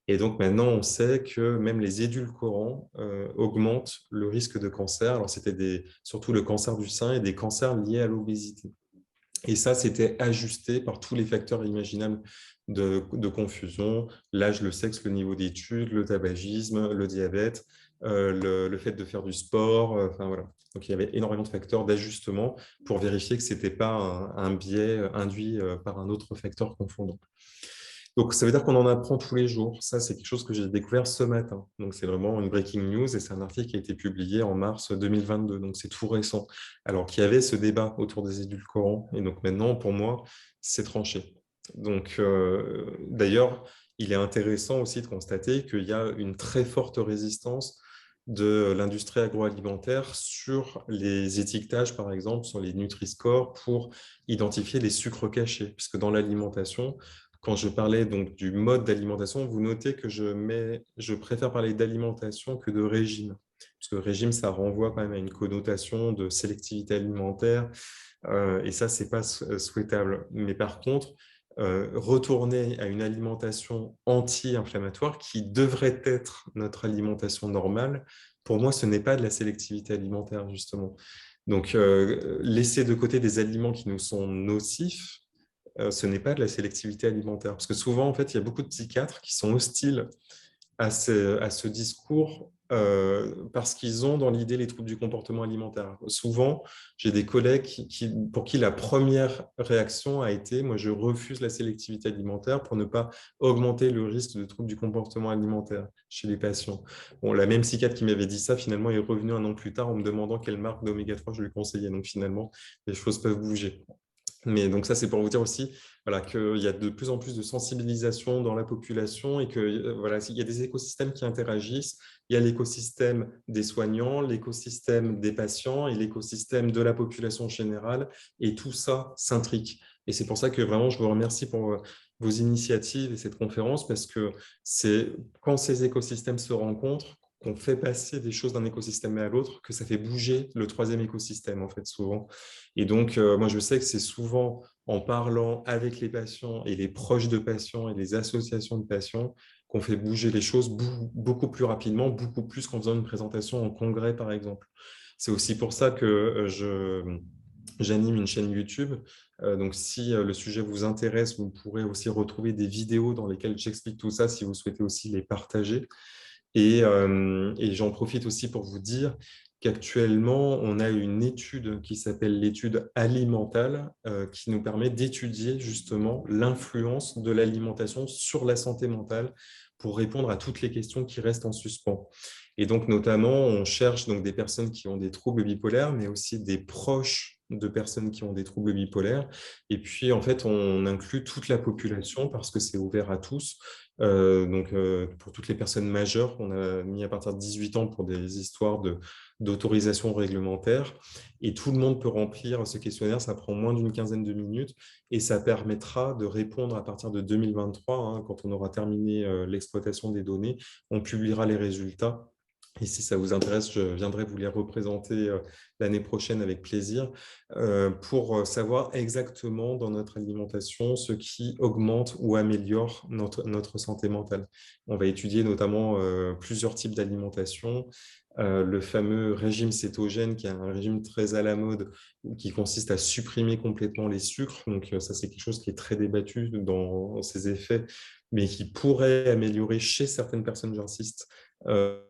Et donc, maintenant, on sait que même les édulcorants augmentent le risque de cancer. Alors, c'était surtout le cancer du sein et des cancers liés à l'obésité. Et ça, c'était ajusté par tous les facteurs imaginables de confusion, l'âge, le sexe, le niveau d'études, le tabagisme, le diabète, le fait de faire du sport. Enfin, voilà. Donc, il y avait énormément de facteurs d'ajustement pour vérifier que ce n'était pas un biais induit par un autre facteur confondant. Donc, ça veut dire qu'on en apprend tous les jours. Ça, c'est quelque chose que j'ai découvert ce matin. Donc, c'est vraiment une breaking news et c'est un article qui a été publié en mars 2022. Donc, c'est tout récent. Alors qu'il y avait ce débat autour des édulcorants. Et donc, maintenant, pour moi, c'est tranché. Donc, d'ailleurs, il est intéressant aussi de constater qu'il y a une très forte résistance de l'industrie agroalimentaire sur les étiquetages, par exemple, sur les Nutri-Score pour identifier les sucres cachés. Puisque dans l'alimentation, quand je parlais donc du mode d'alimentation, vous notez que je préfère parler d'alimentation que de régime. Parce que régime, ça renvoie quand même à une connotation de sélectivité alimentaire. Et ça, ce n'est pas souhaitable. Mais par contre, retourner à une alimentation anti-inflammatoire qui devrait être notre alimentation normale, pour moi, ce n'est pas de la sélectivité alimentaire, justement. Donc, laisser de côté des aliments qui nous sont nocifs, ce n'est pas de la sélectivité alimentaire. Parce que souvent, en fait, il y a beaucoup de psychiatres qui sont hostiles à ce discours parce qu'ils ont dans l'idée les troubles du comportement alimentaire. Souvent, j'ai des collègues pour qui la première réaction a été « moi, je refuse la sélectivité alimentaire pour ne pas augmenter le risque de troubles du comportement alimentaire chez les patients ». Bon, la même psychiatre qui m'avait dit ça, finalement, est revenue un an plus tard en me demandant quelle marque d'oméga 3 je lui conseillais. Donc, finalement, les choses peuvent bouger. Mais donc ça, c'est pour vous dire aussi voilà, qu'il y a de plus en plus de sensibilisation dans la population et qu'il voilà, y a des écosystèmes qui interagissent. Il y a l'écosystème des soignants, l'écosystème des patients et l'écosystème de la population générale. Et tout ça s'intrique. Et c'est pour ça que vraiment, je vous remercie pour vos initiatives et cette conférence parce que c'est quand ces écosystèmes se rencontrent, qu'on fait passer des choses d'un écosystème à l'autre, que ça fait bouger le troisième écosystème, en fait, souvent. Et donc, moi, je sais que c'est souvent en parlant avec les patients et les proches de patients et les associations de patients qu'on fait bouger les choses beaucoup plus rapidement, beaucoup plus qu'en faisant une présentation en congrès, par exemple. C'est aussi pour ça que j'anime une chaîne YouTube. Donc, si le sujet vous intéresse, vous pourrez aussi retrouver des vidéos dans lesquelles j'explique tout ça si vous souhaitez aussi les partager. Et j'en profite aussi pour vous dire qu'actuellement, on a une étude qui s'appelle l'étude alimentale qui nous permet d'étudier justement l'influence de l'alimentation sur la santé mentale pour répondre à toutes les questions qui restent en suspens. Et donc, notamment, on cherche donc des personnes qui ont des troubles bipolaires, mais aussi des proches de personnes qui ont des troubles bipolaires. Et puis, en fait, on inclut toute la population parce que c'est ouvert à tous. Pour toutes les personnes majeures, on a mis à partir de 18 ans pour des histoires d'autorisation réglementaire. Et tout le monde peut remplir ce questionnaire, ça prend moins d'une quinzaine de minutes et ça permettra de répondre à partir de 2023, hein, quand on aura terminé l'exploitation des données, on publiera les résultats. Et si ça vous intéresse, je viendrai vous les représenter l'année prochaine avec plaisir pour savoir exactement dans notre alimentation ce qui augmente ou améliore notre santé mentale. On va étudier notamment plusieurs types d'alimentation. Le fameux régime cétogène, qui est un régime très à la mode, qui consiste à supprimer complètement les sucres. Donc, ça, c'est quelque chose qui est très débattu dans ses effets, mais qui pourrait améliorer chez certaines personnes, j'insiste,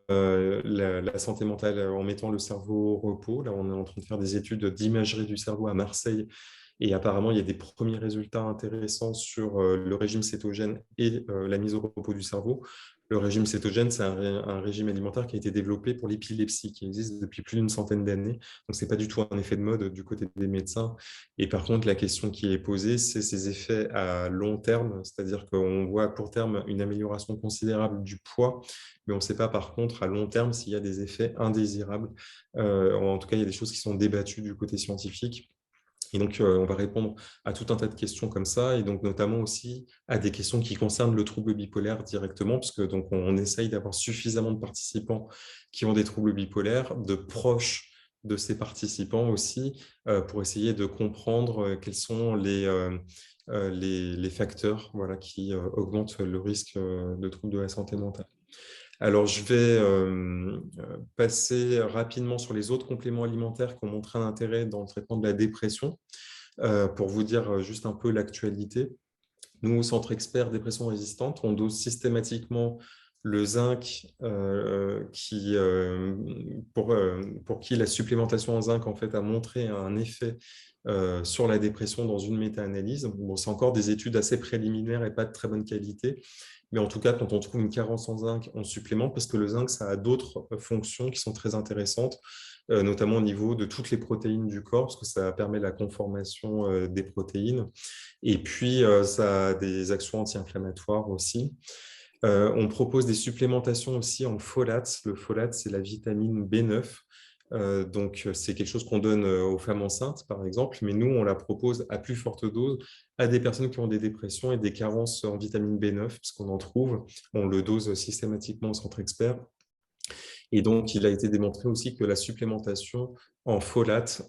la santé mentale en mettant le cerveau au repos. Là, on est en train de faire des études d'imagerie du cerveau à Marseille et apparemment, il y a des premiers résultats intéressants sur le régime cétogène et la mise au repos du cerveau. Le régime cétogène, c'est un régime alimentaire qui a été développé pour l'épilepsie, qui existe depuis plus d'une centaine d'années. Donc, ce n'est pas du tout un effet de mode du côté des médecins. Et par contre, la question qui est posée, c'est ces effets à long terme, c'est-à-dire qu'on voit à court terme une amélioration considérable du poids, mais on ne sait pas par contre à long terme s'il y a des effets indésirables. En tout cas, il y a des choses qui sont débattues du côté scientifique. Et donc, on va répondre à tout un tas de questions comme ça, et donc notamment aussi à des questions qui concernent le trouble bipolaire directement, parce que donc on essaye d'avoir suffisamment de participants qui ont des troubles bipolaires, de proches de ces participants aussi, pour essayer de comprendre quels sont les facteurs voilà, qui augmentent le risque de troubles de la santé mentale. Alors, je vais passer rapidement sur les autres compléments alimentaires qui ont montré un intérêt dans le traitement de la dépression, pour vous dire juste un peu l'actualité. Nous, au Centre Expert Dépression Résistante, on dose systématiquement le zinc, pour qui la supplémentation en zinc en fait, a montré un effet sur la dépression dans une méta-analyse. Bon, c'est encore des études assez préliminaires et pas de très bonne qualité. Mais en tout cas, quand on trouve une carence en zinc, on supplémente parce que le zinc, ça a d'autres fonctions qui sont très intéressantes, notamment au niveau de toutes les protéines du corps, parce que ça permet la conformation des protéines. Et puis, ça a des actions anti-inflammatoires aussi. On propose des supplémentations aussi en folate. Le folate, c'est la vitamine B9. Donc, c'est quelque chose qu'on donne aux femmes enceintes, par exemple, mais nous, on la propose à plus forte dose à des personnes qui ont des dépressions et des carences en vitamine B9, puisqu'on en trouve. On le dose systématiquement au Centre Expert. Et donc, il a été démontré aussi que la supplémentation en folate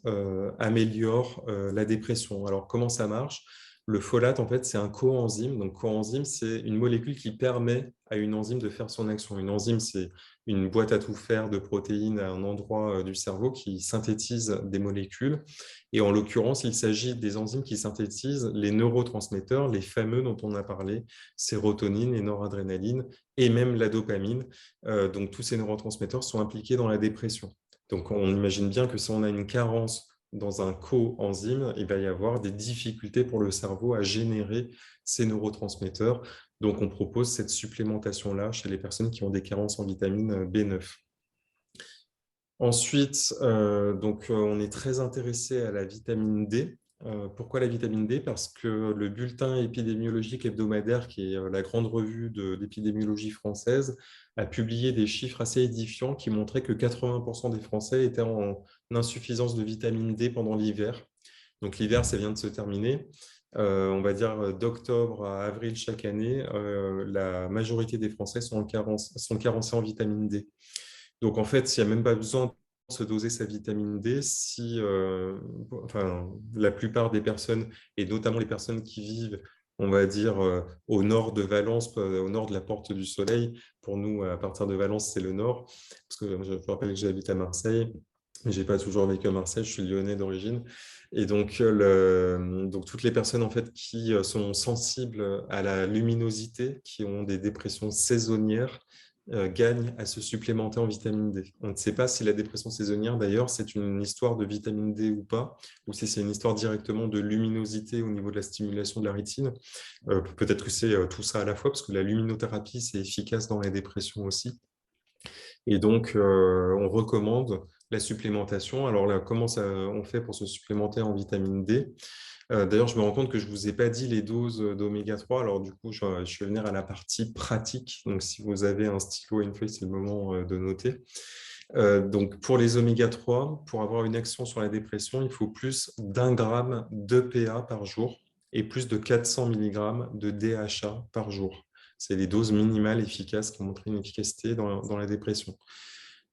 améliore la dépression. Alors, comment ça marche? Le folate, en fait, c'est un coenzyme. Donc, coenzyme, c'est une molécule qui permet à une enzyme de faire son action. Une enzyme, c'est une boîte à tout faire de protéines à un endroit du cerveau qui synthétise des molécules. Et en l'occurrence, il s'agit des enzymes qui synthétisent les neurotransmetteurs, les fameux dont on a parlé, sérotonine et noradrénaline, et même la dopamine. Donc, tous ces neurotransmetteurs sont impliqués dans la dépression. Donc, on imagine bien que si on a une carence dans un coenzyme, il va y avoir des difficultés pour le cerveau à générer ces neurotransmetteurs. Donc, on propose cette supplémentation-là chez les personnes qui ont des carences en vitamine B9. Ensuite, on est très intéressé à la vitamine D. Pourquoi la vitamine D? Parce que le bulletin épidémiologique hebdomadaire, qui est la grande revue d'épidémiologie française, a publié des chiffres assez édifiants qui montraient que 80% des Français étaient en insuffisance de vitamine D pendant l'hiver. Donc l'hiver, ça vient de se terminer. On va dire d'octobre à avril chaque année, la majorité des Français sont carencés en vitamine D. Donc, en fait, il n'y a même pas besoin de se doser sa vitamine D si la plupart des personnes, et notamment les personnes qui vivent, on va dire, au nord de Valence, au nord de la Porte du Soleil. Pour nous, à partir de Valence, c'est le nord. Parce que je vous rappelle que j'habite à Marseille. Je n'ai pas toujours vécu à Marseille, je suis lyonnais d'origine. Et donc, toutes les personnes en fait, qui sont sensibles à la luminosité, qui ont des dépressions saisonnières, gagnent à se supplémenter en vitamine D. On ne sait pas si la dépression saisonnière, d'ailleurs, c'est une histoire de vitamine D ou pas, ou si c'est une histoire directement de luminosité au niveau de la stimulation de la rétine. Peut-être que c'est tout ça à la fois, parce que la luminothérapie, c'est efficace dans la dépression aussi. Et donc, on recommande la supplémentation. Alors là, comment on fait pour se supplémenter en vitamine D? D'ailleurs, je me rends compte que je ne vous ai pas dit les doses d'oméga 3. Alors, du coup, je vais venir à la partie pratique. Donc, si vous avez un stylo et une feuille, c'est le moment de noter. Donc, pour les oméga 3, pour avoir une action sur la dépression, il faut plus d'1 gramme d'EPA par jour et plus de 400 mg de DHA par jour. C'est les doses minimales efficaces qui ont montré une efficacité dans la dépression.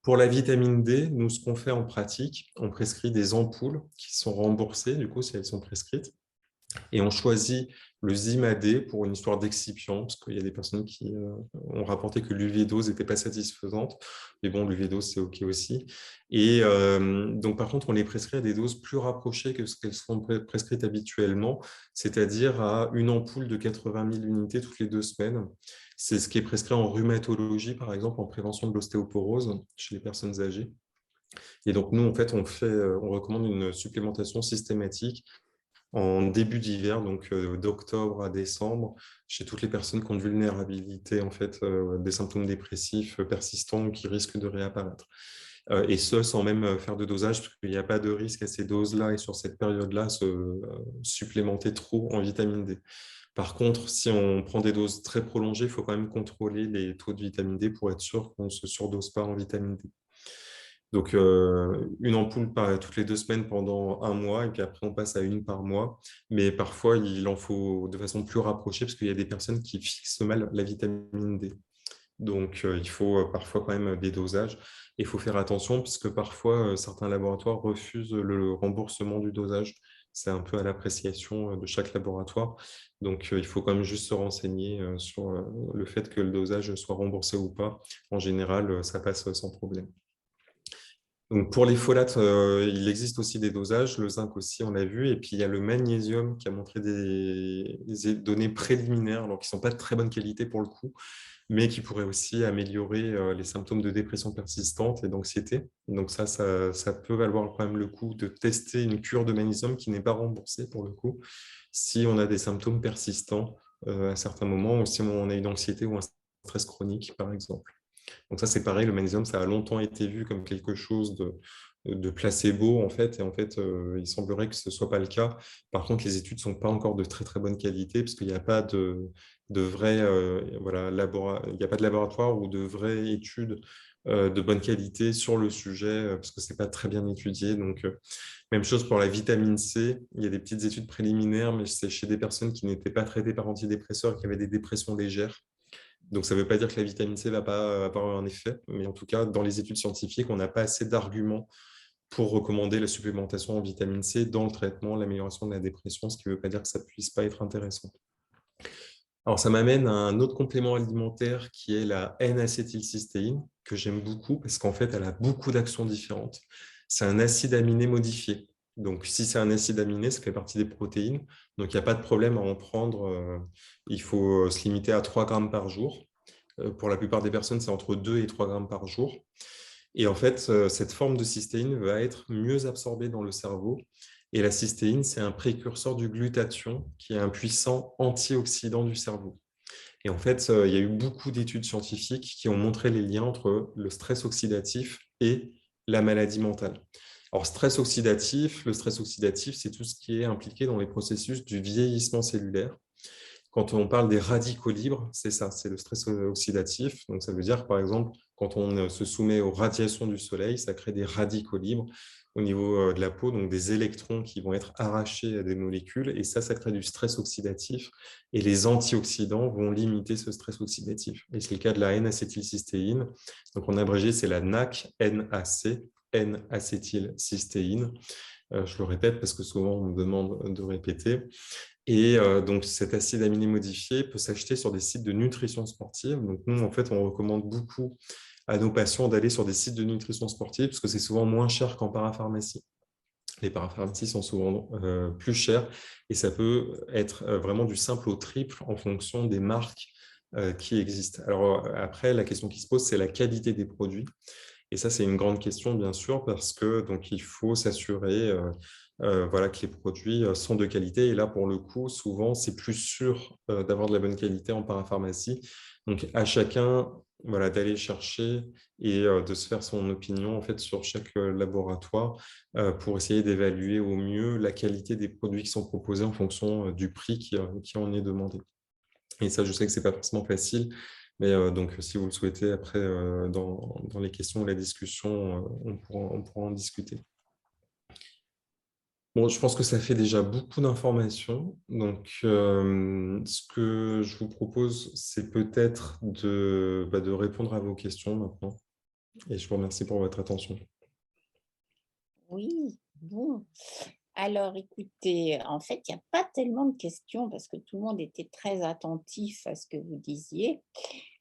Pour la vitamine D, nous, ce qu'on fait en pratique, on prescrit des ampoules qui sont remboursées, du coup, si elles sont prescrites. Et on choisit le Zima-D pour une histoire d'excipient, parce qu'il y a des personnes qui ont rapporté que l'UV-dose n'était pas satisfaisante. Mais bon, l'UV-dose, c'est OK aussi. Et donc, par contre, on les prescrit à des doses plus rapprochées que ce qu'elles sont prescrites habituellement, c'est-à-dire à une ampoule de 80 000 unités toutes les 2 semaines. C'est ce qui est prescrit en rhumatologie, par exemple, en prévention de l'ostéoporose chez les personnes âgées. Et donc, nous, en fait, on recommande une supplémentation systématique en début d'hiver, donc d'octobre à décembre, chez toutes les personnes qui ont une vulnérabilité, en fait, des symptômes dépressifs persistants qui risquent de réapparaître. Et ce, sans même faire de dosage, parce qu'il n'y a pas de risque à ces doses-là et sur cette période-là, se supplémenter trop en vitamine D. Par contre, si on prend des doses très prolongées, il faut quand même contrôler les taux de vitamine D pour être sûr qu'on ne se surdose pas en vitamine D. Donc, une ampoule toutes les 2 semaines pendant un mois, et puis après, on passe à une par mois. Mais parfois, il en faut de façon plus rapprochée, parce qu'il y a des personnes qui fixent mal la vitamine D. Donc, il faut parfois quand même des dosages. Et il faut faire attention, puisque parfois, certains laboratoires refusent le remboursement du dosage. C'est un peu à l'appréciation de chaque laboratoire. Donc, il faut quand même juste se renseigner sur le fait que le dosage soit remboursé ou pas. En général, ça passe sans problème. Donc pour les folates, il existe aussi des dosages, le zinc aussi, on l'a vu, et puis il y a le magnésium qui a montré des données préliminaires, alors qui ne sont pas de très bonne qualité pour le coup, mais qui pourraient aussi améliorer les symptômes de dépression persistante et d'anxiété. Donc ça peut valoir quand même le coup de tester une cure de magnésium qui n'est pas remboursée pour le coup, si on a des symptômes persistants à certains moments, ou si on a une anxiété ou un stress chronique, par exemple. Donc ça, c'est pareil, le magnésium, ça a longtemps été vu comme quelque chose de placebo, en fait, et en fait, il semblerait que ce ne soit pas le cas. Par contre, les études ne sont pas encore de très, très bonne qualité, parce qu'il n'y a pas de vrai, voilà, il n'y a pas de laboratoire ou de vraies études de bonne qualité sur le sujet, parce que ce n'est pas très bien étudié. Donc, même chose pour la vitamine C, il y a des petites études préliminaires, mais c'est chez des personnes qui n'étaient pas traitées par antidépresseurs et qui avaient des dépressions légères. Donc, ça ne veut pas dire que la vitamine C ne va pas avoir un effet, mais en tout cas, dans les études scientifiques, on n'a pas assez d'arguments pour recommander la supplémentation en vitamine C dans le traitement, l'amélioration de la dépression, ce qui ne veut pas dire que ça ne puisse pas être intéressant. Alors, ça m'amène à un autre complément alimentaire qui est la N-acétylcystéine, que j'aime beaucoup parce qu'en fait, elle a beaucoup d'actions différentes. C'est un acide aminé modifié. Donc, si c'est un acide aminé, ça fait partie des protéines. Donc, il n'y a pas de problème à en prendre. Il faut se limiter à 3 grammes par jour. Pour la plupart des personnes, c'est entre 2 et 3 grammes par jour. Et en fait, cette forme de cystéine va être mieux absorbée dans le cerveau. Et la cystéine, c'est un précurseur du glutathion, qui est un puissant antioxydant du cerveau. Et en fait, il y a eu beaucoup d'études scientifiques qui ont montré les liens entre le stress oxydatif et la maladie mentale. Alors, le stress oxydatif, c'est tout ce qui est impliqué dans les processus du vieillissement cellulaire. Quand on parle des radicaux libres, c'est ça, c'est le stress oxydatif. Donc, ça veut dire, par exemple, quand on se soumet aux radiations du soleil, ça crée des radicaux libres au niveau de la peau, donc des électrons qui vont être arrachés à des molécules, et ça crée du stress oxydatif. Et les antioxydants vont limiter ce stress oxydatif. Et c'est le cas de la N-acétylcystéine. Donc, en abrégé, c'est la NAC, N-AC, N-acétylcystéine. Je le répète parce que souvent, on me demande de répéter. Et donc, cet acide aminé modifié peut s'acheter sur des sites de nutrition sportive. Donc, nous, en fait, on recommande beaucoup à nos patients d'aller sur des sites de nutrition sportive parce que c'est souvent moins cher qu'en parapharmacie. Les parapharmacies sont souvent plus chères et ça peut être vraiment du simple au triple en fonction des marques qui existent. Alors, après, la question qui se pose, c'est la qualité des produits. Et ça, c'est une grande question, bien sûr, parce que donc, il faut s'assurer voilà, que les produits sont de qualité. Et là, pour le coup, souvent, c'est plus sûr d'avoir de la bonne qualité en parapharmacie. Donc, à chacun voilà, d'aller chercher et de se faire son opinion en fait, sur chaque laboratoire pour essayer d'évaluer au mieux la qualité des produits qui sont proposés en fonction du prix qui en est demandé. Et ça, je sais que ce n'est pas forcément facile. Mais donc, si vous le souhaitez, après, dans les questions ou la discussion, on pourra en discuter. Bon, je pense que ça fait déjà beaucoup d'informations. Donc, ce que je vous propose, c'est peut-être de répondre à vos questions maintenant. Et je vous remercie pour votre attention. Oui, bon. Alors, écoutez, en fait, il n'y a pas tellement de questions parce que tout le monde était très attentif à ce que vous disiez.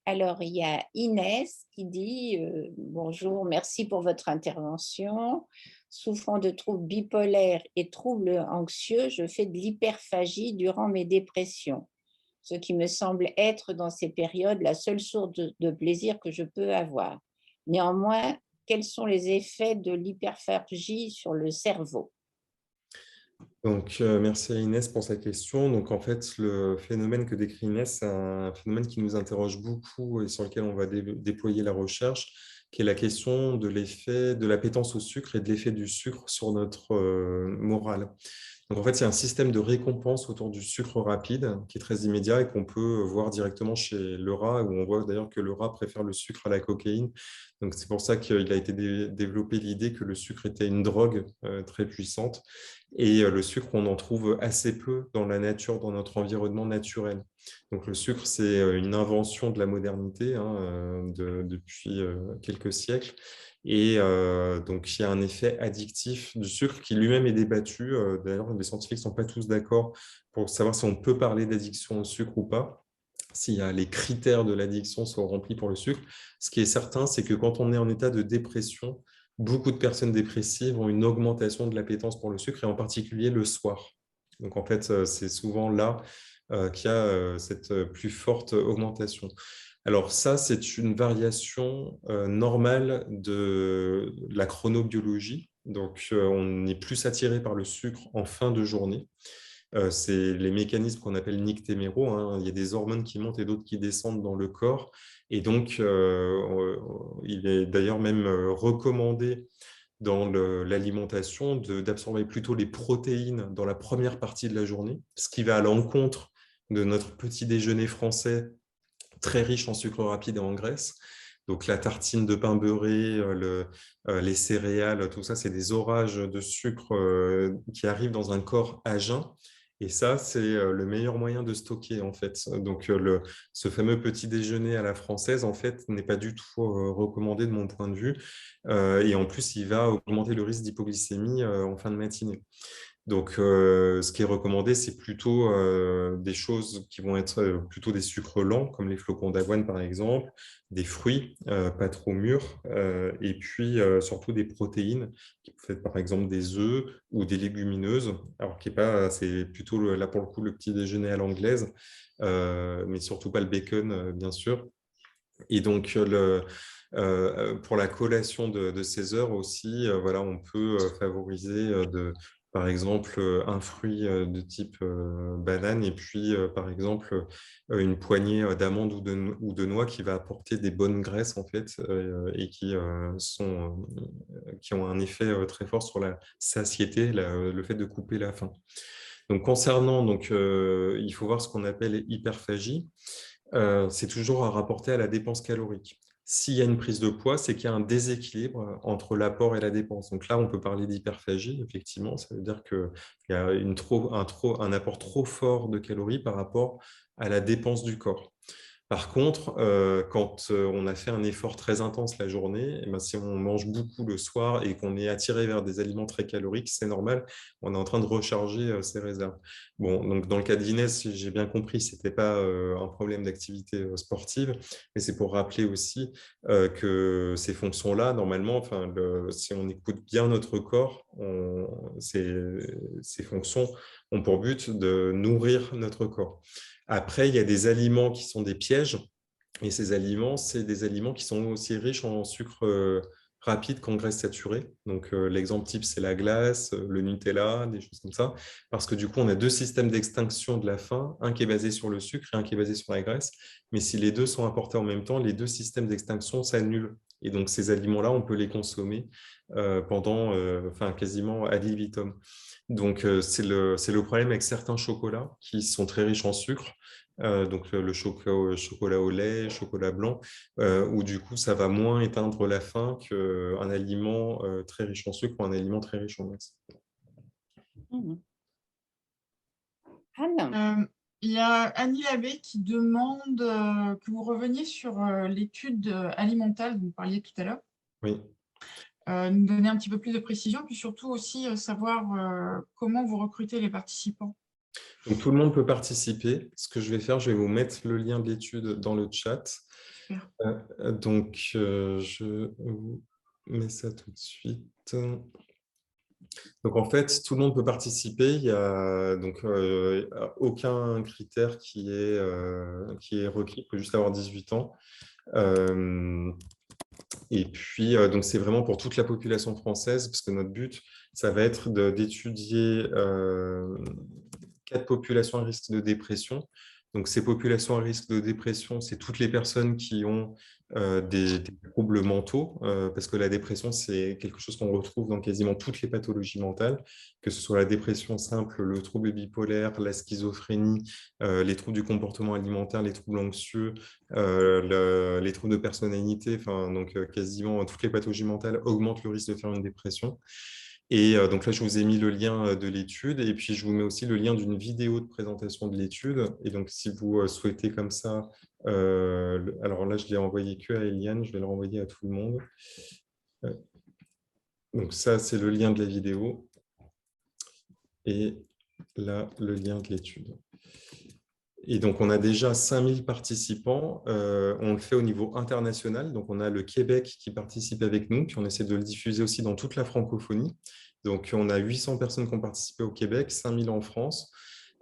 Alors, il y a Inès qui dit bonjour, merci pour votre intervention. Souffrant de troubles bipolaires et troubles anxieux, je fais de l'hyperphagie durant mes dépressions, ce qui me semble être dans ces périodes la seule source de plaisir que je peux avoir. Néanmoins, quels sont les effets de l'hyperphagie sur le cerveau? Donc, merci à Inès pour sa question. Donc, en fait, le phénomène que décrit Inès, c'est un phénomène qui nous interroge beaucoup et sur lequel on va déployer la recherche, qui est la question de l'effet de l'appétence au sucre et de l'effet du sucre sur notre morale. Donc, en fait, c'est un système de récompense autour du sucre rapide qui est très immédiat et qu'on peut voir directement chez le rat, où on voit d'ailleurs que le rat préfère le sucre à la cocaïne. Donc, c'est pour ça qu'il a été développé l'idée que le sucre était une drogue très puissante. Et le sucre, on en trouve assez peu dans la nature, dans notre environnement naturel. Donc, le sucre, c'est une invention de la modernité hein, depuis quelques siècles. Et donc, il y a un effet addictif du sucre qui lui-même est débattu. D'ailleurs, les scientifiques ne sont pas tous d'accord pour savoir si on peut parler d'addiction au sucre ou pas, si les critères de l'addiction sont remplis pour le sucre. Ce qui est certain, c'est que quand on est en état de dépression, beaucoup de personnes dépressives ont une augmentation de l'appétence pour le sucre, et en particulier le soir. Donc, en fait, c'est souvent là qu'il y a cette plus forte augmentation. Alors ça, c'est une variation normale de la chronobiologie. Donc, on est plus attiré par le sucre en fin de journée. C'est les mécanismes qu'on appelle nictéméraux. Hein. Il y a des hormones qui montent et d'autres qui descendent dans le corps. Et donc, il est d'ailleurs même recommandé dans l'alimentation d'absorber plutôt les protéines dans la première partie de la journée, ce qui va à l'encontre de notre petit déjeuner français très riche en sucre rapide et en graisse. Donc la tartine de pain beurré, les céréales, tout ça, c'est des orages de sucre qui arrivent dans un corps à jeun. Et ça, c'est le meilleur moyen de stocker, en fait. Donc, ce fameux petit déjeuner à la française, en fait, n'est pas du tout recommandé de mon point de vue. Et en plus, il va augmenter le risque d'hypoglycémie en fin de matinée. Donc, ce qui est recommandé, c'est plutôt des choses qui vont être plutôt des sucres lents, comme les flocons d'avoine, par exemple, des fruits pas trop mûrs, et puis surtout des protéines, qui peuvent être par exemple des œufs ou des légumineuses, alors qui est pas, c'est plutôt là pour le coup le petit déjeuner à l'anglaise, mais surtout pas le bacon, bien sûr. Et donc, pour la collation de ces heures aussi, voilà, on peut favoriser par exemple, un fruit de type banane et puis, par exemple, une poignée d'amandes ou de noix qui va apporter des bonnes graisses, en fait, et qui ont un effet très fort sur la satiété, le fait de couper la faim. Donc, concernant, il faut voir ce qu'on appelle hyperphagie. C'est toujours à rapporter à la dépense calorique. S'il y a une prise de poids, c'est qu'il y a un déséquilibre entre l'apport et la dépense. Donc là, on peut parler d'hyperphagie, effectivement. Ça veut dire qu'il y a un apport trop fort de calories par rapport à la dépense du corps. Par contre, quand on a fait un effort très intense la journée, eh ben, si on mange beaucoup le soir et qu'on est attiré vers des aliments très caloriques, c'est normal, on est en train de recharger ses réserves. Bon, donc dans le cas d'Inès, si j'ai bien compris, ce n'était pas un problème d'activité sportive, mais c'est pour rappeler aussi que ces fonctions-là, normalement, enfin, si on écoute bien notre corps, ces fonctions ont pour but de nourrir notre corps. Après, il y a des aliments qui sont des pièges. Et ces aliments, c'est des aliments qui sont aussi riches en sucre rapide qu'en graisse saturée. Donc, l'exemple type, c'est la glace, le Nutella, des choses comme ça. Parce que du coup, on a deux systèmes d'extinction de la faim, un qui est basé sur le sucre et un qui est basé sur la graisse. Mais si les deux sont apportés en même temps, les deux systèmes d'extinction s'annulent. Et donc, ces aliments-là, on peut les consommer pendant, quasiment ad libitum. Donc, c'est le problème avec certains chocolats qui sont très riches en sucre. Donc, le chocolat au lait, chocolat blanc, où du coup, ça va moins éteindre la faim qu'un aliment très riche en sucre ou un aliment très riche en graisse. Mhm. Il y a Annie Labbé qui demande que vous reveniez sur l'étude alimentale dont vous parliez tout à l'heure. Oui. Nous donner un petit peu plus de précision, puis surtout aussi savoir comment vous recrutez les participants. Donc, tout le monde peut participer. Ce que je vais faire, je vais vous mettre le lien de l'étude dans le chat. Super. Je vous mets ça tout de suite. Donc, en fait, tout le monde peut participer. Il n'y a donc aucun critère qui est requis. Il faut juste avoir 18 ans. Et puis, donc, c'est vraiment pour toute la population française, parce que notre but, ça va être d'étudier 4 populations à risque de dépression. Donc, ces populations à risque de dépression, c'est toutes les personnes qui ont des troubles mentaux, parce que la dépression, c'est quelque chose qu'on retrouve dans quasiment toutes les pathologies mentales, que ce soit la dépression simple, le trouble bipolaire, la schizophrénie, les troubles du comportement alimentaire, les troubles anxieux, les troubles de personnalité, enfin, donc quasiment toutes les pathologies mentales augmentent le risque de faire une dépression. Et donc là, je vous ai mis le lien de l'étude et puis je vous mets aussi le lien d'une vidéo de présentation de l'étude. Et donc, si vous souhaitez comme ça, alors là, je l'ai envoyé que à Eliane, je vais le renvoyer à tout le monde. Donc ça, c'est le lien de la vidéo. Et là, le lien de l'étude. Et donc, on a déjà 5000 participants. On le fait au niveau international. Donc, on a le Québec qui participe avec nous, puis on essaie de le diffuser aussi dans toute la francophonie. Donc, on a 800 personnes qui ont participé au Québec, 5000 en France.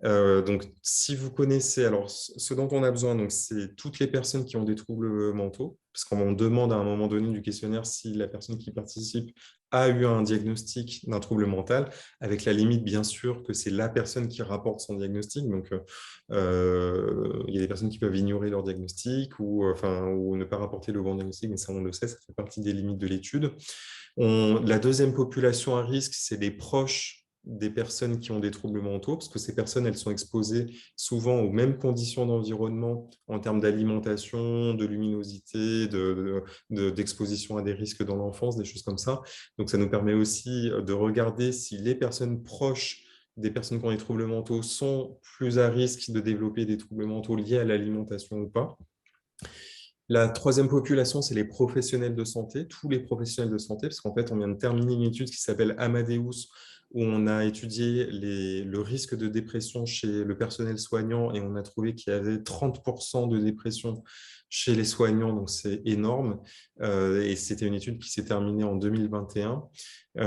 Donc, si vous connaissez, alors ce dont on a besoin, donc c'est toutes les personnes qui ont des troubles mentaux, parce qu'on demande à un moment donné du questionnaire si la personne qui participe a eu un diagnostic d'un trouble mental, avec la limite bien sûr que c'est la personne qui rapporte son diagnostic. Donc, il y a des personnes qui peuvent ignorer leur diagnostic ou ne pas rapporter le bon diagnostic, mais ça on le sait, ça fait partie des limites de l'étude. La deuxième population à risque, c'est les proches des personnes qui ont des troubles mentaux, parce que ces personnes, elles sont exposées souvent aux mêmes conditions d'environnement en termes d'alimentation, de luminosité, d'exposition à des risques dans l'enfance, des choses comme ça. Donc, ça nous permet aussi de regarder si les personnes proches des personnes qui ont des troubles mentaux sont plus à risque de développer des troubles mentaux liés à l'alimentation ou pas. La troisième population, c'est les professionnels de santé, tous les professionnels de santé, parce qu'en fait, on vient de terminer une étude qui s'appelle Amadeus, où on a étudié le risque de dépression chez le personnel soignant et on a trouvé qu'il y avait 30% de dépression chez les soignants, donc c'est énorme. Et c'était une étude qui s'est terminée en 2021.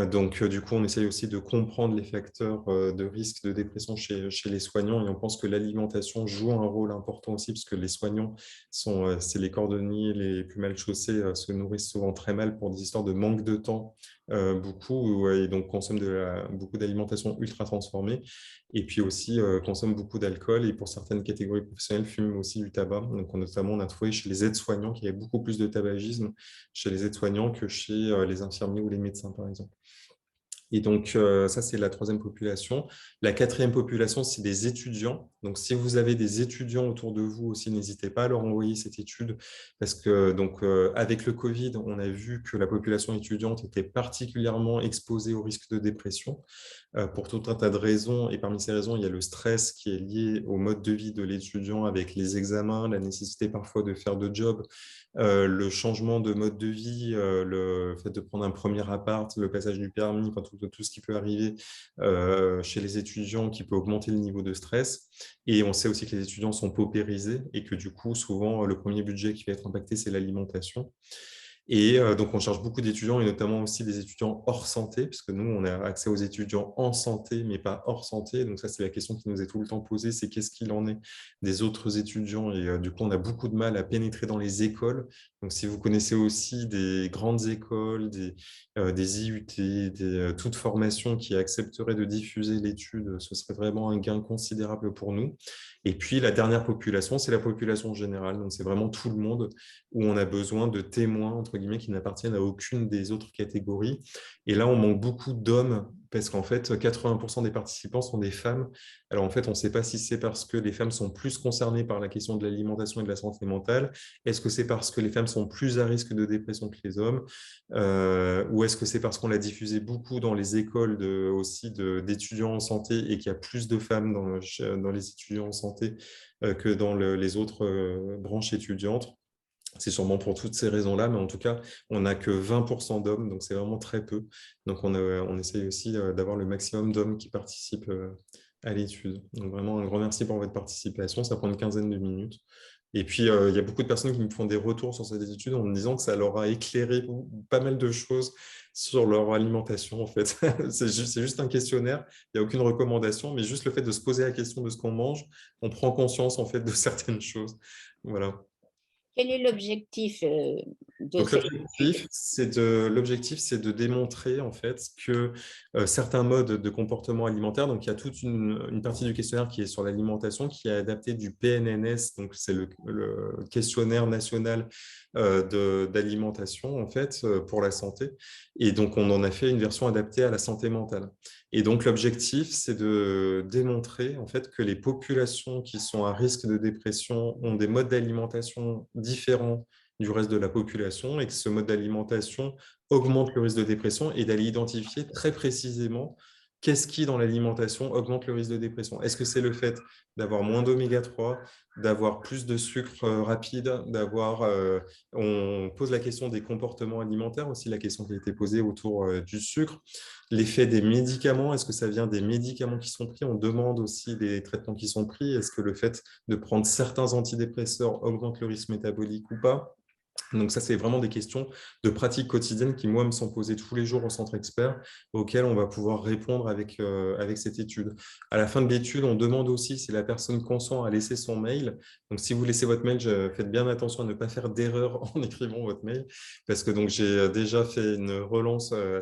Donc, du coup, on essaye aussi de comprendre les facteurs de risque de dépression chez les soignants et on pense que l'alimentation joue un rôle important aussi parce que les soignants, c'est les cordonniers les plus mal chaussés, se nourrissent souvent très mal pour des histoires de manque de temps, beaucoup, et donc consomment beaucoup d'alimentation ultra transformée et puis aussi consomment beaucoup d'alcool et pour certaines catégories professionnelles, fument aussi du tabac. Donc, notamment, on a trouvé chez les aides-soignants qu'il y avait beaucoup plus de tabagisme chez les aides-soignants que chez les infirmiers ou les médecins, par exemple. Et donc, ça, c'est la troisième population. La quatrième population, c'est des étudiants. Donc, si vous avez des étudiants autour de vous aussi, n'hésitez pas à leur envoyer cette étude parce que, donc, avec le Covid, on a vu que la population étudiante était particulièrement exposée au risque de dépression pour tout un tas de raisons. Et parmi ces raisons, il y a le stress qui est lié au mode de vie de l'étudiant avec les examens, la nécessité parfois de faire de job, le changement de mode de vie, le fait de prendre un premier appart, le passage du permis, enfin, tout ce qui peut arriver chez les étudiants qui peut augmenter le niveau de stress. Et on sait aussi que les étudiants sont paupérisés et que du coup, souvent, le premier budget qui va être impacté, c'est l'alimentation. Et donc, on cherche beaucoup d'étudiants et notamment aussi des étudiants hors santé, puisque nous, on a accès aux étudiants en santé, mais pas hors santé. Donc, ça, c'est la question qui nous est tout le temps posée, c'est qu'est-ce qu'il en est des autres étudiants? Et du coup, on a beaucoup de mal à pénétrer dans les écoles. Donc, si vous connaissez aussi des grandes écoles, des IUT, toute formation qui accepterait de diffuser l'étude, ce serait vraiment un gain considérable pour nous. Et puis, la dernière population, c'est la population générale. Donc, c'est vraiment tout le monde où on a besoin de témoins, entre guillemets, qui n'appartiennent à aucune des autres catégories. Et là, on manque beaucoup d'hommes parce qu'en fait, 80% des participants sont des femmes. Alors, en fait, on ne sait pas si c'est parce que les femmes sont plus concernées par la question de l'alimentation et de la santé mentale. Est-ce que c'est parce que les femmes sont plus à risque de dépression que les hommes ou est-ce que c'est parce qu'on l'a diffusé beaucoup dans les écoles d'étudiants en santé et qu'il y a plus de femmes dans les étudiants en santé que dans les autres branches étudiantes? C'est sûrement pour toutes ces raisons-là, mais en tout cas, on n'a que 20% d'hommes, donc c'est vraiment très peu. Donc, on essaye aussi d'avoir le maximum d'hommes qui participent à l'étude. Donc, vraiment, un grand merci pour votre participation. Ça prend une quinzaine de minutes. Et puis, il y a beaucoup de personnes qui me font des retours sur cette étude en me disant que ça leur a éclairé pas mal de choses sur leur alimentation, en fait. C'est juste un questionnaire, il n'y a aucune recommandation, mais juste le fait de se poser la question de ce qu'on mange, on prend conscience, en fait, de certaines choses. Voilà. Quel est l'objectif de Donc, cette étude? l'objectif, c'est de démontrer en fait que certains modes de comportement alimentaire, donc il y a toute une partie du questionnaire qui est sur l'alimentation, qui est adapté du PNNS, donc c'est le questionnaire national d'alimentation en fait pour la santé. Et donc, on en a fait une version adaptée à la santé mentale. Et donc, l'objectif, c'est de démontrer en fait que les populations qui sont à risque de dépression ont des modes d'alimentation différents du reste de la population et que ce mode d'alimentation augmente le risque de dépression et d'aller identifier très précisément qu'est-ce qui, dans l'alimentation, augmente le risque de dépression. Est-ce que c'est le fait d'avoir moins d'oméga 3, d'avoir plus de sucre rapide, on pose la question des comportements alimentaires, aussi la question qui a été posée autour du sucre. L'effet des médicaments, est-ce que ça vient des médicaments qui sont pris? On demande aussi des traitements qui sont pris. Est-ce que le fait de prendre certains antidépresseurs augmente le risque métabolique ou pas? Donc ça, c'est vraiment des questions de pratique quotidienne qui, moi, me sont posées tous les jours au centre expert, auxquelles on va pouvoir répondre avec cette étude. À la fin de l'étude, on demande aussi si la personne consent à laisser son mail. Donc si vous laissez votre mail, faites bien attention à ne pas faire d'erreur en écrivant votre mail, parce que donc j'ai déjà fait une relance à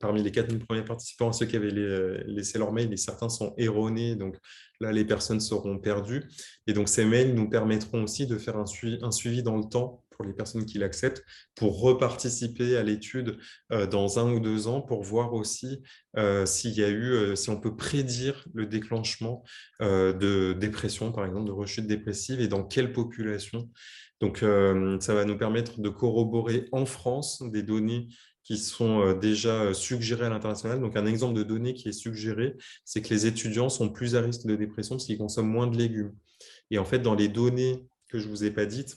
parmi les 4000 premiers participants, à ceux qui avaient laissé leur mail, et certains sont erronés, donc là, les personnes seront perdues. Et donc, ces mails nous permettront aussi de faire un suivi dans le temps pour les personnes qui l'acceptent, pour reparticiper à l'étude dans 1 ou 2 ans, pour voir aussi si on peut prédire le déclenchement de dépression, par exemple, de rechute dépressive, et dans quelle population. Donc, ça va nous permettre de corroborer en France des données qui sont déjà suggérées à l'international. Donc, un exemple de données qui est suggéré, c'est que les étudiants sont plus à risque de dépression parce qu'ils consomment moins de légumes. Et en fait, dans les données que je ne vous ai pas dites,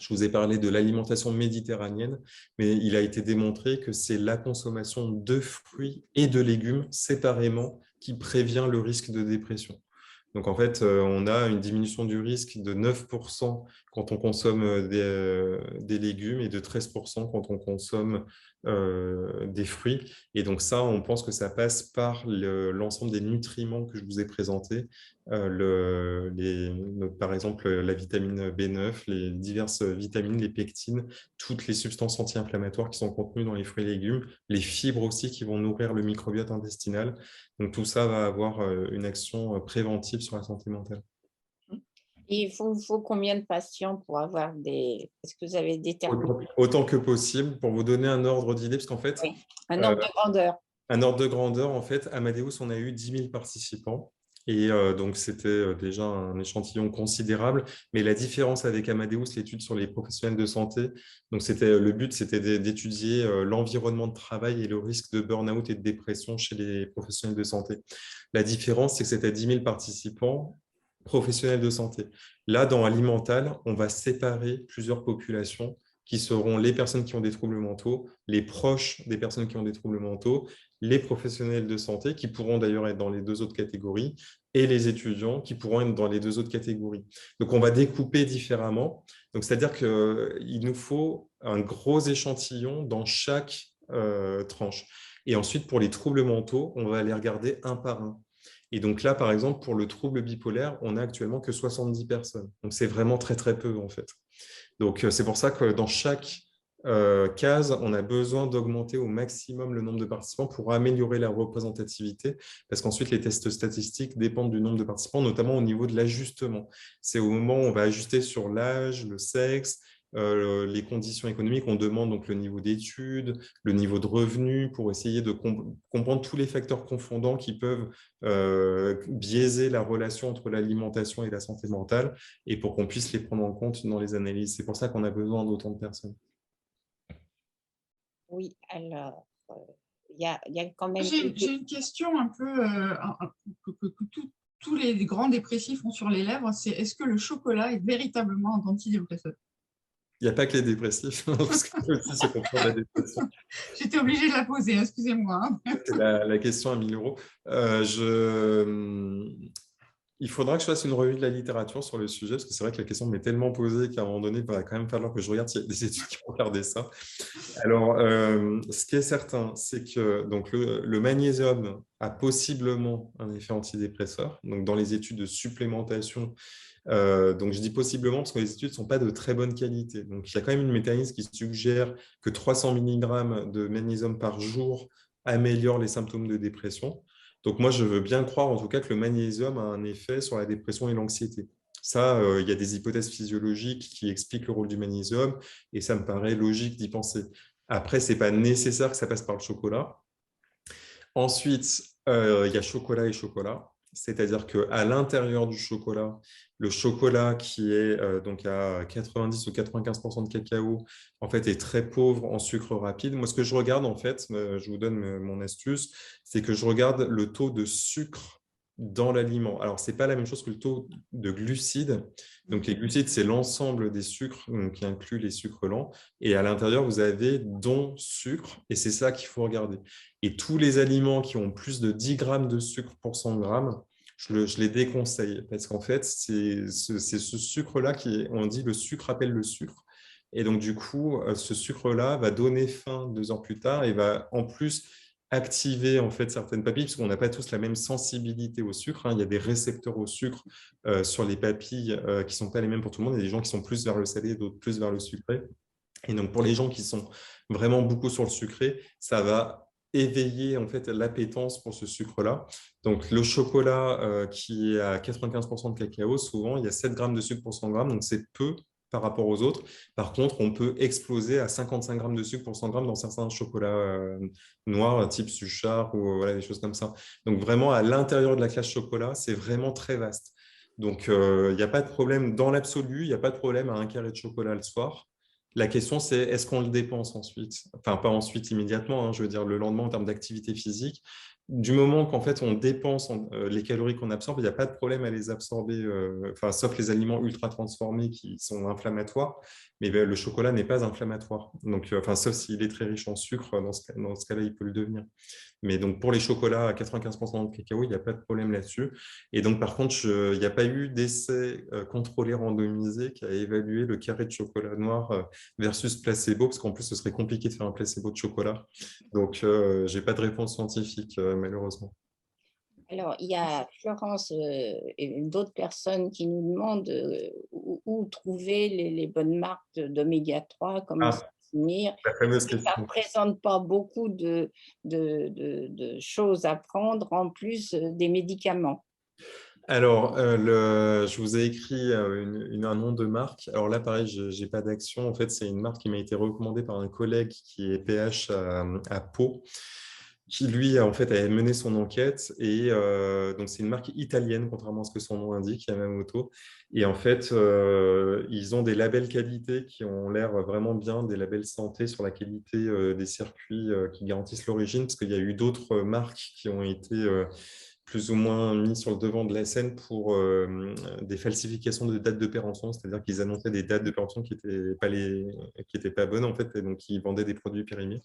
je vous ai parlé de l'alimentation méditerranéenne, mais il a été démontré que c'est la consommation de fruits et de légumes séparément qui prévient le risque de dépression. Donc, en fait, on a une diminution du risque de 9% quand on consomme des légumes et de 13% quand on consomme des fruits. Et donc, ça, on pense que ça passe par l'ensemble des nutriments que je vous ai présentés. Par exemple, la vitamine B9, les diverses vitamines, les pectines, toutes les substances anti-inflammatoires qui sont contenues dans les fruits et légumes, les fibres aussi qui vont nourrir le microbiote intestinal. Donc, tout ça va avoir une action préventive sur la santé mentale. Il faut combien de patients pour avoir des... Est-ce que vous avez déterminé? Autant que possible, pour vous donner un ordre d'idée, parce qu'en fait, Oui, un ordre de grandeur. un ordre de grandeur, en fait, Amadeus, on a eu 10 000 participants. Et donc, c'était déjà un échantillon considérable. Mais la différence avec Amadeus, l'étude sur les professionnels de santé, donc le but, c'était d'étudier l'environnement de travail et le risque de burn-out et de dépression chez les professionnels de santé. La différence, c'est que c'était 10 000 participants professionnels de santé. Là, dans Alimental, on va séparer plusieurs populations qui seront les personnes qui ont des troubles mentaux, les proches des personnes qui ont des troubles mentaux, les professionnels de santé, qui pourront d'ailleurs être dans les 2 autres catégories, et les étudiants, qui pourront être dans les 2 autres catégories. Donc, on va découper différemment. Donc, c'est-à-dire qu'il nous faut un gros échantillon dans chaque tranche. Et ensuite, pour les troubles mentaux, on va les regarder un par un. Et donc là, par exemple, pour le trouble bipolaire, on n'a actuellement que 70 personnes. Donc, c'est vraiment très, très peu, en fait. Donc, c'est pour ça que dans chaque case, on a besoin d'augmenter au maximum le nombre de participants pour améliorer la représentativité, parce qu'ensuite, les tests statistiques dépendent du nombre de participants, notamment au niveau de l'ajustement. C'est au moment où on va ajuster sur l'âge, le sexe, les conditions économiques. On demande donc le niveau d'études, le niveau de revenus, pour essayer de comprendre tous les facteurs confondants qui peuvent biaiser la relation entre l'alimentation et la santé mentale, et pour qu'on puisse les prendre en compte dans les analyses. C'est pour ça qu'on a besoin d'autant de personnes. Oui, alors, il y a quand même... J'ai une question un peu que tous les grands dépressifs ont sur les lèvres, c'est est-ce que le chocolat est véritablement un antidépresseur? Il n'y a pas que les dépressifs, parce que aussi se comprendre la dépression. J'étais obligée de la poser, excusez-moi. C'est la question à 1000 euros. Il faudra que je fasse une revue de la littérature sur le sujet, parce que c'est vrai que la question m'est tellement posée qu'à un moment donné, il va quand même falloir que je regarde s'il y a des études qui vont regarder ça. Alors, ce qui est certain, c'est que donc, le magnésium a possiblement un effet antidépresseur. Donc, dans les études de supplémentation, Donc, je dis possiblement parce que les études ne sont pas de très bonne qualité. Donc, il y a quand même une mécanisme qui suggère que 300 mg de magnésium par jour améliore les symptômes de dépression. Donc, moi, je veux bien croire en tout cas que le magnésium a un effet sur la dépression et l'anxiété. Ça, il y a des hypothèses physiologiques qui expliquent le rôle du magnésium et ça me paraît logique d'y penser. Après, ce n'est pas nécessaire que ça passe par le chocolat. Ensuite, il y a chocolat et chocolat. C'est-à-dire qu'à l'intérieur du chocolat, le chocolat qui est donc à 90 ou 95% de cacao, en fait, est très pauvre en sucre rapide. Moi, ce que je regarde, en fait, je vous donne mon astuce, c'est que je regarde le taux de sucre dans l'aliment. Alors, ce n'est pas la même chose que le taux de glucides. Donc, les glucides, c'est l'ensemble des sucres qui inclut les sucres lents. Et à l'intérieur, vous avez dont sucre, et c'est ça qu'il faut regarder. Et tous les aliments qui ont plus de 10 grammes de sucre pour 100 grammes, je les déconseille parce qu'en fait, c'est ce sucre-là on dit le sucre appelle le sucre. Et donc, du coup, ce sucre-là va donner faim 2 heures plus tard et va en plus activer en fait certaines papilles, parce qu'on n'a pas tous la même sensibilité au sucre. Il y a des récepteurs au sucre sur les papilles qui ne sont pas les mêmes pour tout le monde. Il y a des gens qui sont plus vers le salé, d'autres plus vers le sucré. Et donc, pour les gens qui sont vraiment beaucoup sur le sucré, ça va éveiller en fait l'appétence pour ce sucre-là. Donc, le chocolat qui est à 95% de cacao, souvent, il y a 7 grammes de sucre pour 100 grammes, donc c'est peu par rapport aux autres. Par contre, on peut exploser à 55 grammes de sucre pour 100 grammes dans certains chocolats noirs, type Suchard ou voilà, des choses comme ça. Donc, vraiment, à l'intérieur de la classe chocolat, c'est vraiment très vaste. Donc, il n'y a pas de problème dans l'absolu, il n'y a pas de problème à un carré de chocolat le soir. La question, c'est est-ce qu'on le dépense ensuite? Enfin, pas ensuite immédiatement, je veux dire le lendemain en termes d'activité physique. Du moment qu'en fait, on dépense les calories qu'on absorbe, il n'y a pas de problème à les absorber, sauf les aliments ultra transformés qui sont inflammatoires, mais le chocolat n'est pas inflammatoire. Donc, sauf s'il est très riche en sucre, dans ce cas-là, il peut le devenir. Mais donc, pour les chocolats à 95% de cacao, il n'y a pas de problème là-dessus. Et donc, par contre, il n'y a pas eu d'essai contrôlé randomisé qui a évalué le carré de chocolat noir versus placebo, parce qu'en plus, ce serait compliqué de faire un placebo de chocolat. Donc, je n'ai pas de réponse scientifique, malheureusement. Alors, il y a Florence et d'autres personnes qui nous demandent où trouver les bonnes marques d'oméga 3, comment s'y tenir. La fameuse Ça question. ne présente pas beaucoup de choses à prendre en plus des médicaments. Alors, je vous ai écrit un nom de marque. Alors là, pareil, je n'ai pas d'action. En fait, c'est une marque qui m'a été recommandée par un collègue qui est PH à Pau, qui lui en fait avait mené son enquête et donc c'est une marque italienne contrairement à ce que son nom indique, Yamamoto, et en fait ils ont des labels qualité qui ont l'air vraiment bien, des labels santé sur la qualité des circuits qui garantissent l'origine, parce qu'il y a eu d'autres marques qui ont été plus ou moins mis sur le devant de la scène pour des falsifications de dates de péremption, c'est-à-dire qu'ils annonçaient des dates de péremption qui n'étaient pas bonnes en fait, et donc ils vendaient des produits périmés.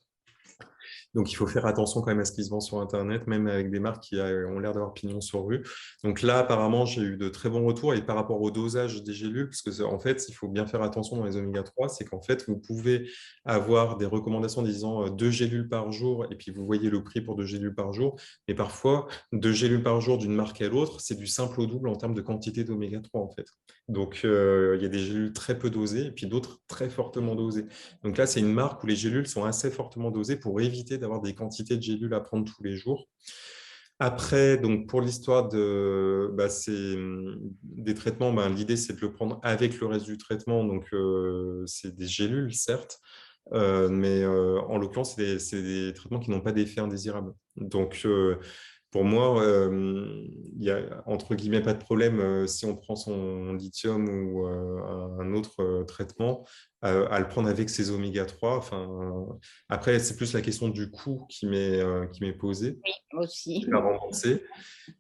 Donc, il faut faire attention quand même à ce qui se vend sur Internet, même avec des marques qui ont l'air d'avoir pignon sur rue. Donc là, apparemment, j'ai eu de très bons retours. Et par rapport au dosage des gélules, parce que en fait, il faut bien faire attention dans les oméga 3, c'est qu'en fait, vous pouvez avoir des recommandations disant 2 gélules par jour, et puis vous voyez le prix pour 2 gélules par jour. Mais parfois, 2 gélules par jour d'une marque à l'autre, c'est du simple au double en termes de quantité d'oméga 3, en fait. Donc, il y a des gélules très peu dosées, et puis d'autres très fortement dosées. Donc là, c'est une marque où les gélules sont assez fortement dosées pour éviter d'avoir des quantités de gélules à prendre tous les jours. Après, donc pour l'histoire des traitements, l'idée, c'est de le prendre avec le reste du traitement. Donc, c'est des gélules, certes, mais en l'occurrence, c'est des traitements qui n'ont pas d'effet indésirable. Donc, pour moi, il y a entre guillemets pas de problème si on prend son lithium ou un autre traitement à le prendre avec ses oméga 3. Après, c'est plus la question du coût qui m'est posée. Oui, aussi. À rembourser.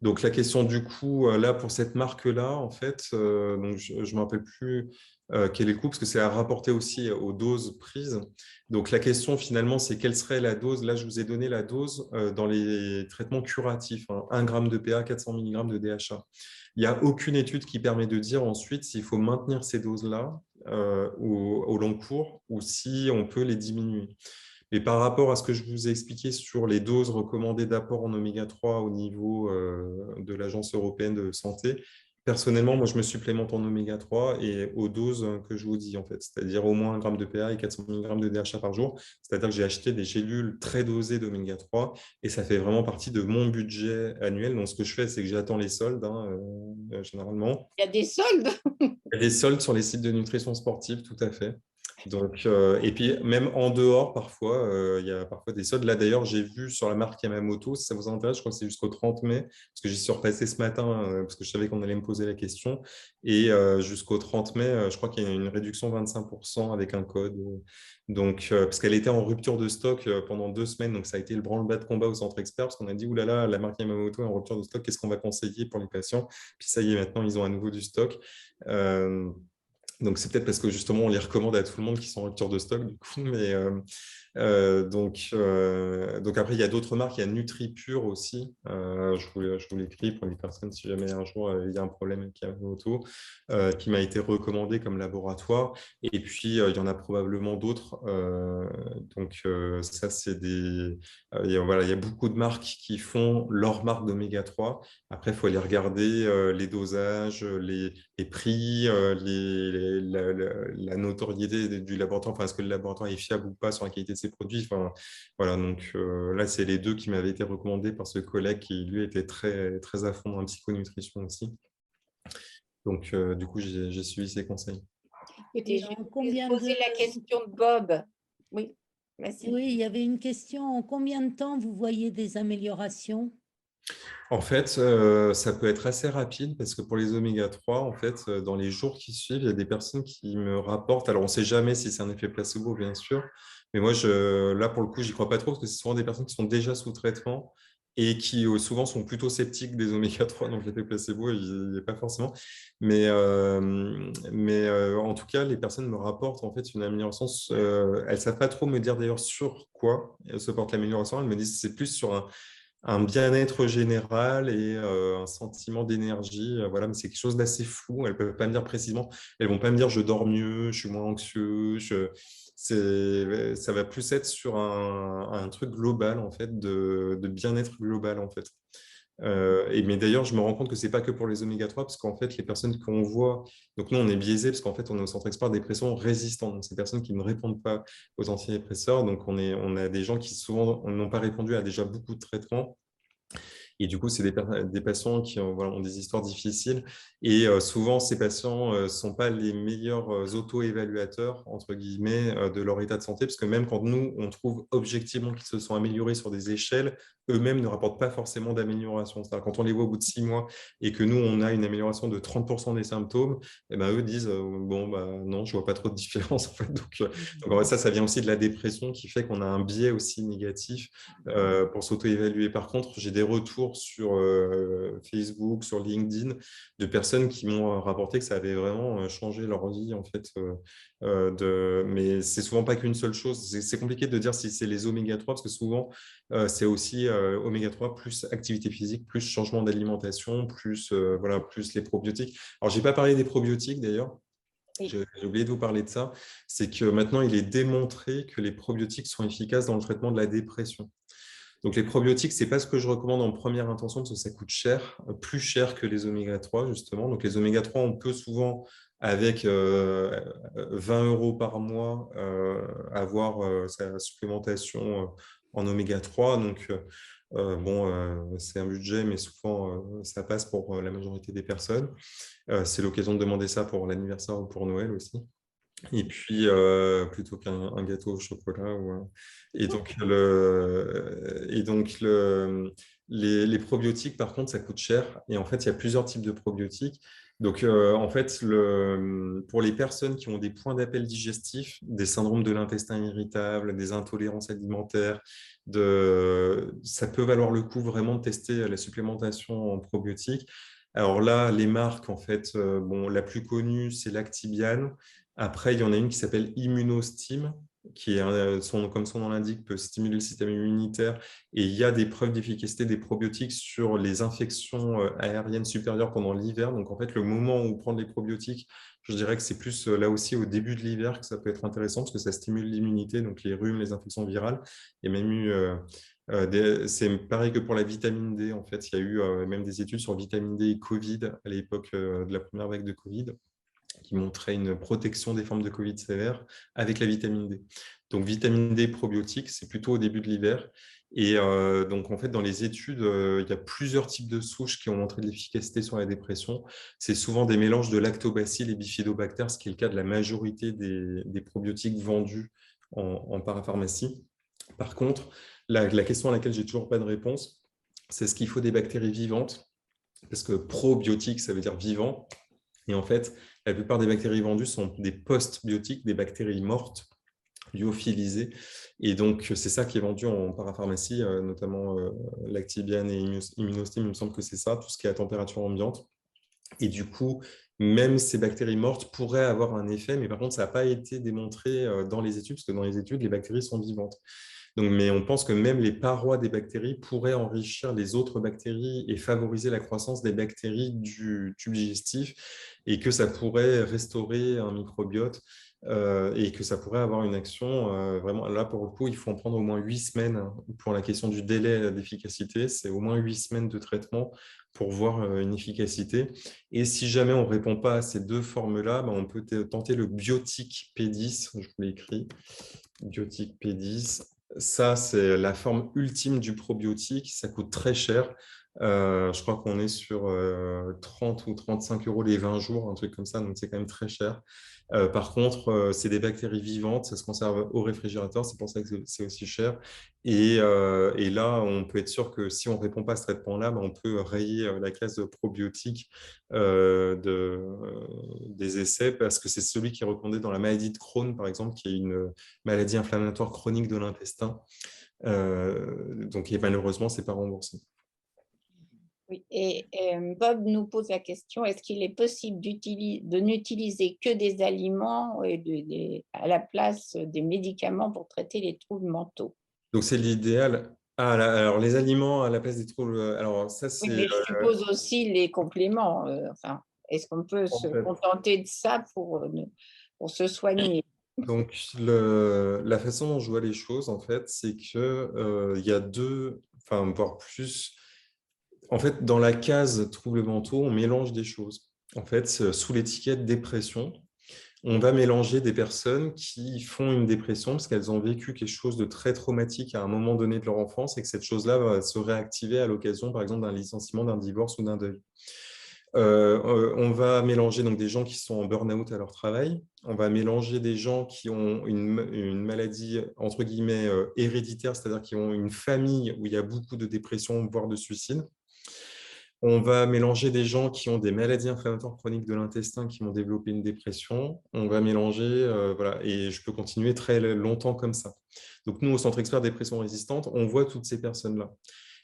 Donc, la question du coût, là, pour cette marque-là, en fait, donc je ne me rappelle plus quel est le coût, parce que c'est à rapporter aussi aux doses prises. Donc, la question, finalement, c'est quelle serait la dose. Là, je vous ai donné la dose dans les traitements curatifs, 1 g de PA, 400 mg de DHA. Il n'y a aucune étude qui permet de dire ensuite s'il faut maintenir ces doses-là au long cours ou si on peut les diminuer. Et par rapport à ce que je vous ai expliqué sur les doses recommandées d'apport en oméga 3 au niveau de l'Agence européenne de santé, Personnellement, moi, je me supplémente en oméga 3 et aux doses que je vous dis, en fait, c'est-à-dire au moins 1 gramme de PA et 400 mg de DHA par jour. C'est-à-dire que j'ai acheté des gélules très dosées d'oméga 3 et ça fait vraiment partie de mon budget annuel. Donc, ce que je fais, c'est que j'attends les soldes, généralement. Il y a des soldes. Il y a des soldes sur les sites de nutrition sportive, tout à fait. Donc, et puis, même en dehors, parfois, il y a parfois des soldes. Là, d'ailleurs, j'ai vu sur la marque Yamamoto, si ça vous intéresse, je crois que c'est jusqu'au 30 mai, parce que j'y suis repassé ce matin, parce que je savais qu'on allait me poser la question. Et jusqu'au 30 mai, je crois qu'il y a une réduction de 25% avec un code. Donc, parce qu'elle était en rupture de stock pendant 2 semaines. Donc, ça a été le branle-bas de combat au centre expert, parce qu'on a dit, oulala, la marque Yamamoto est en rupture de stock, qu'est-ce qu'on va conseiller pour les patients? Puis ça y est, maintenant, ils ont à nouveau du stock. Donc, c'est peut-être parce que justement, on les recommande à tout le monde qui sont en rupture de stock, du coup. Mais, donc après, il y a d'autres marques. Il y a NutriPure aussi. Je vous l'écris pour les personnes, si jamais un jour il y a un problème avec Yamamoto, qui m'a été recommandé comme laboratoire. Et puis, il y en a probablement d'autres. Donc, ça, c'est des… voilà, il y a beaucoup de marques qui font leur marque d'oméga 3. Après, il faut aller regarder les dosages, les prix, la notoriété du laboratoire, enfin, est-ce que le laboratoire est fiable ou pas sur la qualité de ses produits. Enfin, voilà, donc là, c'est les deux qui m'avaient été recommandés par ce collègue qui, lui, était très, très à fond dans la psychonutrition aussi. Donc, du coup, j'ai suivi ses conseils. Écoutez, Et je en vais combien poser la question de Bob. Oui, merci. Oui, il y avait une question. En combien de temps vous voyez des améliorations? En fait, ça peut être assez rapide parce que pour les oméga 3, en fait, dans les jours qui suivent, il y a des personnes qui me rapportent. Alors, on ne sait jamais si c'est un effet placebo, bien sûr, mais moi, là, pour le coup, j'y crois pas trop parce que c'est souvent des personnes qui sont déjà sous traitement et qui souvent sont plutôt sceptiques des oméga 3, donc l'effet placebo, il n'y est pas forcément. Mais en tout cas, les personnes me rapportent en fait une amélioration. Elles ne savent pas trop me dire d'ailleurs sur quoi se porte l'amélioration. Elles me disent que c'est plus sur un bien-être général et un sentiment d'énergie. Voilà, mais c'est quelque chose d'assez flou. Elles ne peuvent pas me dire précisément. Elles ne vont pas me dire je dors mieux, je suis moins anxieux. Ça va plus être sur un truc global, en fait, de bien-être global, en fait. Mais d'ailleurs, je me rends compte que ce n'est pas que pour les oméga 3, parce qu'en fait, les personnes qu'on voit, donc nous, on est biaisé, parce qu'en fait, on est au centre expert dépression résistante. Donc, ces personnes qui ne répondent pas aux antidépresseurs. Donc, on a des gens qui souvent n'ont pas répondu à déjà beaucoup de traitements. Et du coup, c'est des patients qui voilà, ont des histoires difficiles. Et souvent, ces patients ne sont pas les meilleurs auto-évaluateurs, entre guillemets, de leur état de santé, parce que même quand nous, on trouve objectivement qu'ils se sont améliorés sur des échelles, eux-mêmes ne rapportent pas forcément d'amélioration. C'est-à-dire quand on les voit au bout de 6 mois et que nous, on a une amélioration de 30% des symptômes, eh ben, eux disent bon, bah, non, je ne vois pas trop de différence. En fait. Donc en fait, ça vient aussi de la dépression qui fait qu'on a un biais aussi négatif pour s'auto-évaluer. Par contre, j'ai des retours sur Facebook, sur LinkedIn, de personnes qui m'ont rapporté que ça avait vraiment changé leur vie, en fait. Mais c'est souvent pas qu'une seule chose. C'est compliqué de dire si c'est les oméga 3, parce que souvent, c'est aussi oméga 3 plus activité physique, plus changement d'alimentation, plus, voilà, plus les probiotiques. Alors, j'ai pas parlé des probiotiques, d'ailleurs. J'ai oublié de vous parler de ça. C'est que maintenant, il est démontré que les probiotiques sont efficaces dans le traitement de la dépression. Donc, les probiotiques, ce n'est pas ce que je recommande en première intention parce que ça coûte cher, plus cher que les oméga 3, justement. Donc, les oméga 3, on peut souvent, avec 20 € par mois, avoir sa supplémentation en oméga 3. Donc, c'est un budget, mais souvent, ça passe pour la majorité des personnes. C'est l'occasion de demander ça pour l'anniversaire ou pour Noël aussi. Et puis, plutôt qu'un gâteau au chocolat. Et donc, les probiotiques, par contre, ça coûte cher. Et en fait, il y a plusieurs types de probiotiques. Donc, en fait, pour les personnes qui ont des points d'appel digestifs, des syndromes de l'intestin irritable, des intolérances alimentaires, ça peut valoir le coup vraiment de tester la supplémentation en probiotiques. Alors là, les marques, en fait, la plus connue, c'est Lactibiane. Après, il y en a une qui s'appelle Immunostim, qui est, comme son nom l'indique, peut stimuler le système immunitaire. Et il y a des preuves d'efficacité des probiotiques sur les infections aériennes supérieures pendant l'hiver. Donc, en fait, le moment où prendre les probiotiques, je dirais que c'est plus là aussi au début de l'hiver que ça peut être intéressant parce que ça stimule l'immunité, donc les rhumes, les infections virales. Il y a même eu C'est pareil que pour la vitamine D. En fait, il y a eu même des études sur vitamine D et Covid à l'époque de la première vague de Covid qui montraient une protection des formes de Covid sévères avec la vitamine D. Donc, vitamine D probiotique, c'est plutôt au début de l'hiver. Et donc, en fait, dans les études, il y a plusieurs types de souches qui ont montré de l'efficacité sur la dépression. C'est souvent des mélanges de lactobacilles et bifidobactères, ce qui est le cas de la majorité des probiotiques vendus en parapharmacie. Par contre, la question à laquelle j'ai toujours pas de réponse, c'est ce qu'il faut des bactéries vivantes, parce que probiotique, ça veut dire vivant. Et en fait, la plupart des bactéries vendues sont des post-biotiques, des bactéries mortes, lyophilisées. Et donc, c'est ça qui est vendu en parapharmacie, notamment Lactibiane et Immunostim, il me semble que c'est ça, tout ce qui est à température ambiante. Et du coup, même ces bactéries mortes pourraient avoir un effet, mais par contre, ça n'a pas été démontré dans les études, parce que dans les études, les bactéries sont vivantes. Donc, mais on pense que même les parois des bactéries pourraient enrichir les autres bactéries et favoriser la croissance des bactéries du tube digestif et que ça pourrait restaurer un microbiote et que ça pourrait avoir une action vraiment. Là, pour le coup, il faut en prendre au moins 8 semaines pour la question du délai d'efficacité. C'est au moins 8 semaines de traitement pour voir une efficacité. Et si jamais on ne répond pas à ces deux formes-là, ben, on peut tenter le biotique P10, je vous l'ai écrit, biotique P10. Ça, c'est la forme ultime du probiotique. Ça coûte très cher. Je crois qu'on est sur 30 ou 35 euros les 20 jours, un truc comme ça. Donc, c'est quand même très cher. Par contre, c'est des bactéries vivantes. Ça se conserve au réfrigérateur. C'est pour ça que c'est aussi cher. Et là, on peut être sûr que si on ne répond pas à ce traitement-là, ben, on peut rayer la case de probiotiques des essais parce que c'est celui qui est recommandé dans la maladie de Crohn, par exemple, qui est une maladie inflammatoire chronique de l'intestin. Donc, et malheureusement, ce n'est pas remboursé. Oui. Et Bob nous pose la question, est-ce qu'il est possible de n'utiliser que des aliments et à la place des médicaments pour traiter les troubles mentaux? Donc, c'est l'idéal. Ah, alors, les aliments à la place des troubles. Alors, ça, Oui, c'est. mais je suppose aussi les compléments. Enfin, est-ce qu'on peut En se fait, contenter de ça pour se soigner? donc, la façon dont je vois les choses, en fait, c'est que il y a deux, enfin, voire plus. En fait, dans la case troubles mentaux, on mélange des choses. En fait, sous l'étiquette dépression, on va mélanger des personnes qui font une dépression parce qu'elles ont vécu quelque chose de très traumatique à un moment donné de leur enfance et que cette chose-là va se réactiver à l'occasion, par exemple, d'un licenciement, d'un divorce ou d'un deuil. On va mélanger donc des gens qui sont en burn-out à leur travail. On va mélanger des gens qui ont une maladie, entre guillemets, héréditaire, c'est-à-dire qui ont une famille où il y a beaucoup de dépression, voire de suicide. On va mélanger des gens qui ont des maladies inflammatoires chroniques de l'intestin qui vont développer une dépression. On va mélanger, voilà, et je peux continuer très longtemps comme ça. Donc nous, au Centre Expert Dépression Résistante, on voit toutes ces personnes-là.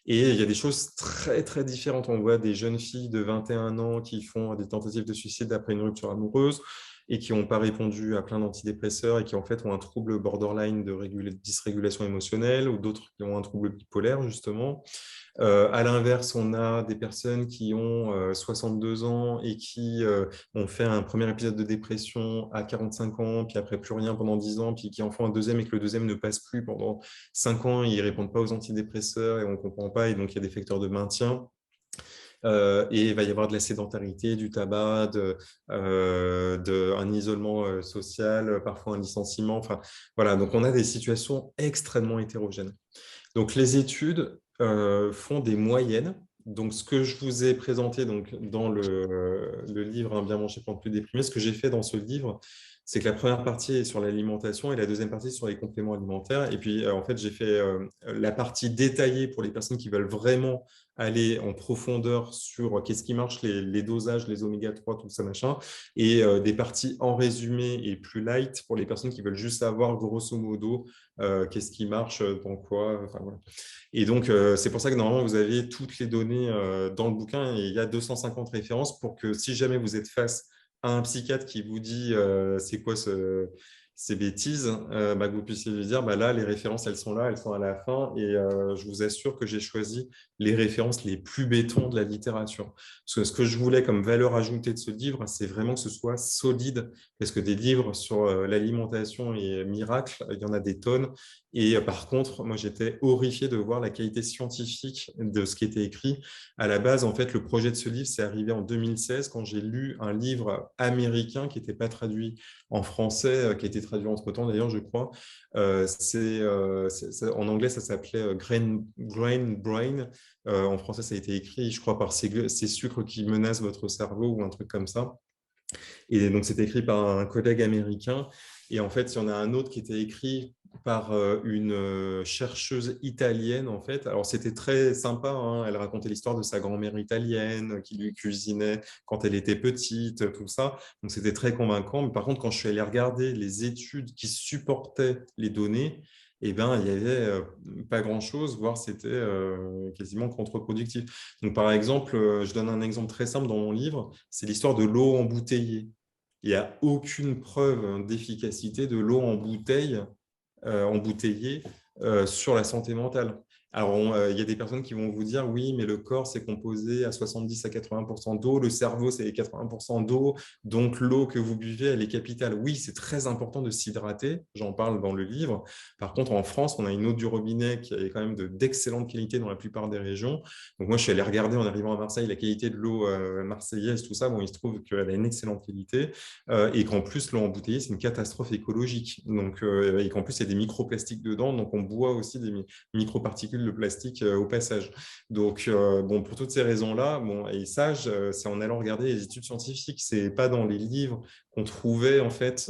Et il y a des choses très, très différentes. On voit des jeunes filles de 21 ans qui font des tentatives de suicide après une rupture amoureuse et qui n'ont pas répondu à plein d'antidépresseurs et qui en fait ont un trouble borderline de dysrégulation émotionnelle ou d'autres qui ont un trouble bipolaire, justement. À l'inverse, on a des personnes qui ont 62 ans et qui ont fait un premier épisode de dépression à 45 ans, puis après plus rien pendant 10 ans, puis qui en font un deuxième et que le deuxième ne passe plus pendant 5 ans, ils ne répondent pas aux antidépresseurs et on ne comprend pas, et donc il y a des facteurs de maintien. Et il va y avoir de la sédentarité, du tabac, un isolement social, parfois un licenciement. Enfin, voilà, donc on a des situations extrêmement hétérogènes. Donc, les études font des moyennes. Donc, ce que je vous ai présenté donc, dans le livre Bien manger pour ne plus déprimer, ce que j'ai fait dans ce livre, c'est que la première partie est sur l'alimentation et la deuxième partie sur les compléments alimentaires. Et puis, en fait, j'ai fait la partie détaillée pour les personnes qui veulent vraiment aller en profondeur sur qu'est-ce qui marche, les dosages, les oméga 3, tout ça, machin, et des parties en résumé et plus light pour les personnes qui veulent juste savoir grosso modo qu'est-ce qui marche, dans quoi. Enfin, voilà. Et donc, c'est pour ça que normalement, vous avez toutes les données dans le bouquin et il y a 250 références pour que si jamais vous êtes face à un psychiatre qui vous dit c'est quoi ces bêtises, que vous puissiez lui dire, là, les références, elles sont là, elles sont à la fin, et je vous assure que j'ai choisi les références les plus béton de la littérature. Parce que ce que je voulais comme valeur ajoutée de ce livre, c'est vraiment que ce soit solide, parce que des livres sur l'alimentation et miracle, il y en a des tonnes, et par contre, moi, j'étais horrifié de voir la qualité scientifique de ce qui était écrit. À la base, en fait, le projet de ce livre, c'est arrivé en 2016, quand j'ai lu un livre américain qui n'était pas traduit en français, qui a été traduit entre-temps d'ailleurs, je crois. En anglais, ça s'appelait Grain Brain. En français, ça a été écrit, je crois, par ces sucres qui menacent votre cerveau ou un truc comme ça. Et donc, c'était écrit par un collègue américain. Et en fait, il y en a un autre qui était écrit par une chercheuse italienne, en fait. Alors, c'était très sympa, hein. Elle racontait l'histoire de sa grand-mère italienne qui lui cuisinait quand elle était petite, tout ça. Donc, c'était très convaincant. Mais par contre, quand je suis allé regarder les études qui supportaient les données, il n'y avait pas grand-chose, voire c'était quasiment contre-productif. Donc, par exemple, je donne un exemple très simple dans mon livre, c'est l'histoire de l'eau embouteillée. Il n'y a aucune preuve d'efficacité de l'eau embouteillée sur la santé mentale. Alors, il y a des personnes qui vont vous dire, oui, mais le corps, c'est composé à 70 à 80% d'eau, le cerveau, c'est 80% d'eau, donc l'eau que vous buvez, elle est capitale. Oui, c'est très important de s'hydrater, j'en parle dans le livre. Par contre, en France, on a une eau du robinet qui est quand même d'excellente qualité dans la plupart des régions. Donc, moi, je suis allé regarder en arrivant à Marseille la qualité de l'eau marseillaise, tout ça. Bon, il se trouve qu'elle a une excellente qualité et qu'en plus, l'eau embouteillée, c'est une catastrophe écologique. Donc, et qu'en plus, il y a des microplastiques dedans, donc on boit aussi des microparticules de plastique au passage. Donc, pour toutes ces raisons-là, et ça, c'est en allant regarder les études scientifiques, c'est pas dans les livres qu'on trouvait, en fait.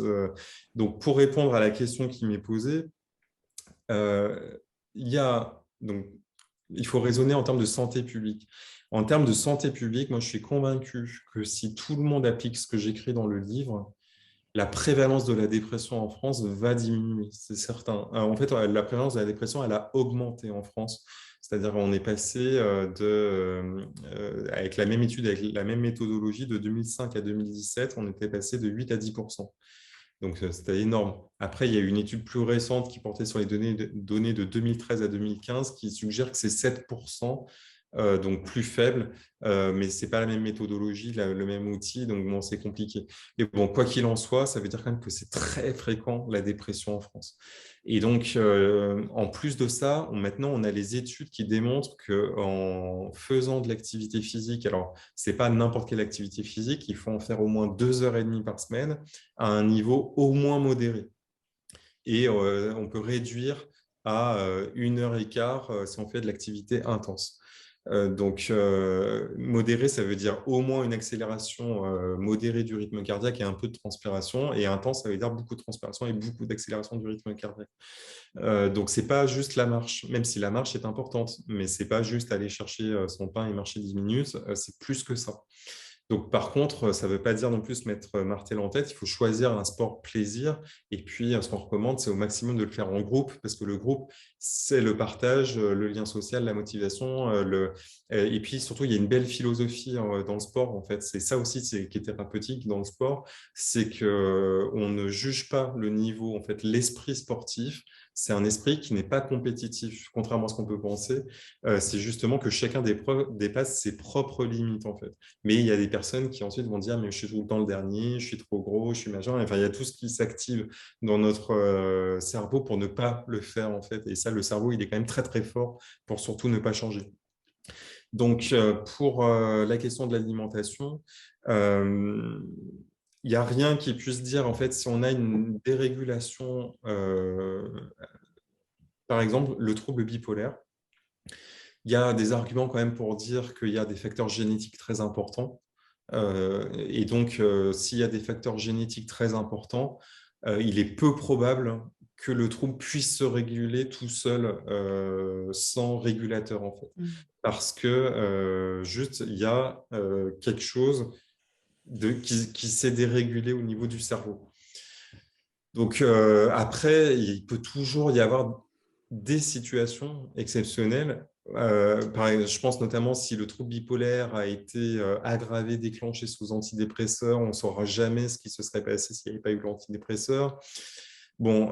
Donc, pour répondre à la question qui m'est posée, il faut raisonner en termes de santé publique. En termes de santé publique, moi, je suis convaincu que si tout le monde applique ce que j'écris dans le livre, la prévalence de la dépression en France va diminuer, c'est certain. En fait, la prévalence de la dépression, elle a augmenté en France. C'est-à-dire qu'on est passé avec la même étude, avec la même méthodologie, de 2005 à 2017, on était passé de 8 à 10%. Donc, c'était énorme. Après, il y a une étude plus récente qui portait sur les données de 2013 à 2015 qui suggère que c'est 7%. Donc plus faible, mais ce n'est pas la même méthodologie, le même outil, donc bon, c'est compliqué. Et bon, quoi qu'il en soit, ça veut dire quand même que c'est très fréquent, la dépression en France. Et donc, en plus de ça, maintenant, on a les études qui démontrent qu'en faisant de l'activité physique, alors, ce n'est pas n'importe quelle activité physique, il faut en faire au moins 2h30 par semaine, à un niveau au moins modéré. Et on peut réduire à 1h15 si on fait de l'activité intense. Donc, modéré, ça veut dire au moins une accélération modérée du rythme cardiaque et un peu de transpiration. Et intense, ça veut dire beaucoup de transpiration et beaucoup d'accélération du rythme cardiaque. Donc, ce n'est pas juste la marche, même si la marche est importante, mais ce n'est pas juste aller chercher son pain et marcher 10 minutes, c'est plus que ça. Donc, par contre, ça ne veut pas dire non plus se mettre martel en tête. Il faut choisir un sport plaisir. Et puis, ce qu'on recommande, c'est au maximum de le faire en groupe, parce que le groupe, c'est le partage, le lien social, la motivation. Et puis, surtout, il y a une belle philosophie dans le sport. En fait, c'est ça aussi qui est thérapeutique dans le sport, c'est qu'on ne juge pas le niveau, en fait, l'esprit sportif. C'est un esprit qui n'est pas compétitif, contrairement à ce qu'on peut penser. C'est justement que chacun dépasse ses propres limites, en fait. Mais il y a des personnes qui ensuite vont dire « mais je suis tout le temps le dernier, je suis trop gros, je suis machin ». Enfin, il y a tout ce qui s'active dans notre cerveau pour ne pas le faire, en fait. Et ça, le cerveau, il est quand même très, très fort pour surtout ne pas changer. Donc, pour la question de l'alimentation, il n'y a rien qui puisse dire, en fait, si on a une dérégulation, par exemple, le trouble bipolaire, il y a des arguments quand même pour dire qu'il y a des facteurs génétiques très importants. Et donc, s'il y a des facteurs génétiques très importants, il est peu probable que le trouble puisse se réguler tout seul sans régulateur, en fait. Parce que juste, il y a quelque chose qui s'est dérégulé au niveau du cerveau. Donc, après, il peut toujours y avoir des situations exceptionnelles. Je pense notamment si le trouble bipolaire a été aggravé, déclenché sous antidépresseur, on ne saura jamais ce qui se serait passé s'il n'y avait pas eu l'antidépresseur. Bon,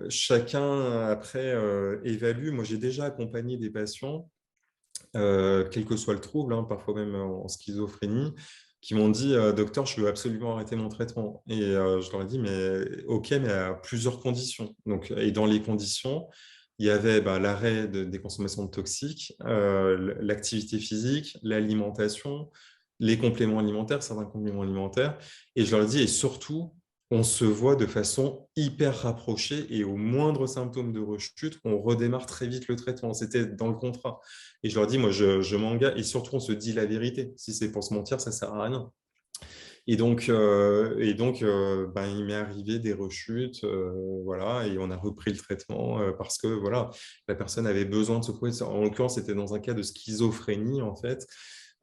chacun après évalue. Moi, j'ai déjà accompagné des patients, quel que soit le trouble, hein, parfois même en schizophrénie, qui m'ont dit docteur, je veux absolument arrêter mon traitement. Et je leur ai dit mais ok, mais à plusieurs conditions. Donc, et dans les conditions, il y avait l'arrêt des consommations de toxiques, l'activité physique, l'alimentation, les compléments alimentaires, certains compléments alimentaires. Et je leur ai dit, et surtout, on se voit de façon hyper rapprochée et au moindre symptôme de rechute, on redémarre très vite le traitement. C'était dans le contrat. Et je leur dis, moi, je m'engage, et surtout, on se dit la vérité. Si c'est pour se mentir, ça ne sert à rien. Et donc, il m'est arrivé des rechutes, voilà, et on a repris le traitement parce que voilà, la personne avait besoin de se prouver. En l'occurrence, c'était dans un cas de schizophrénie, en fait.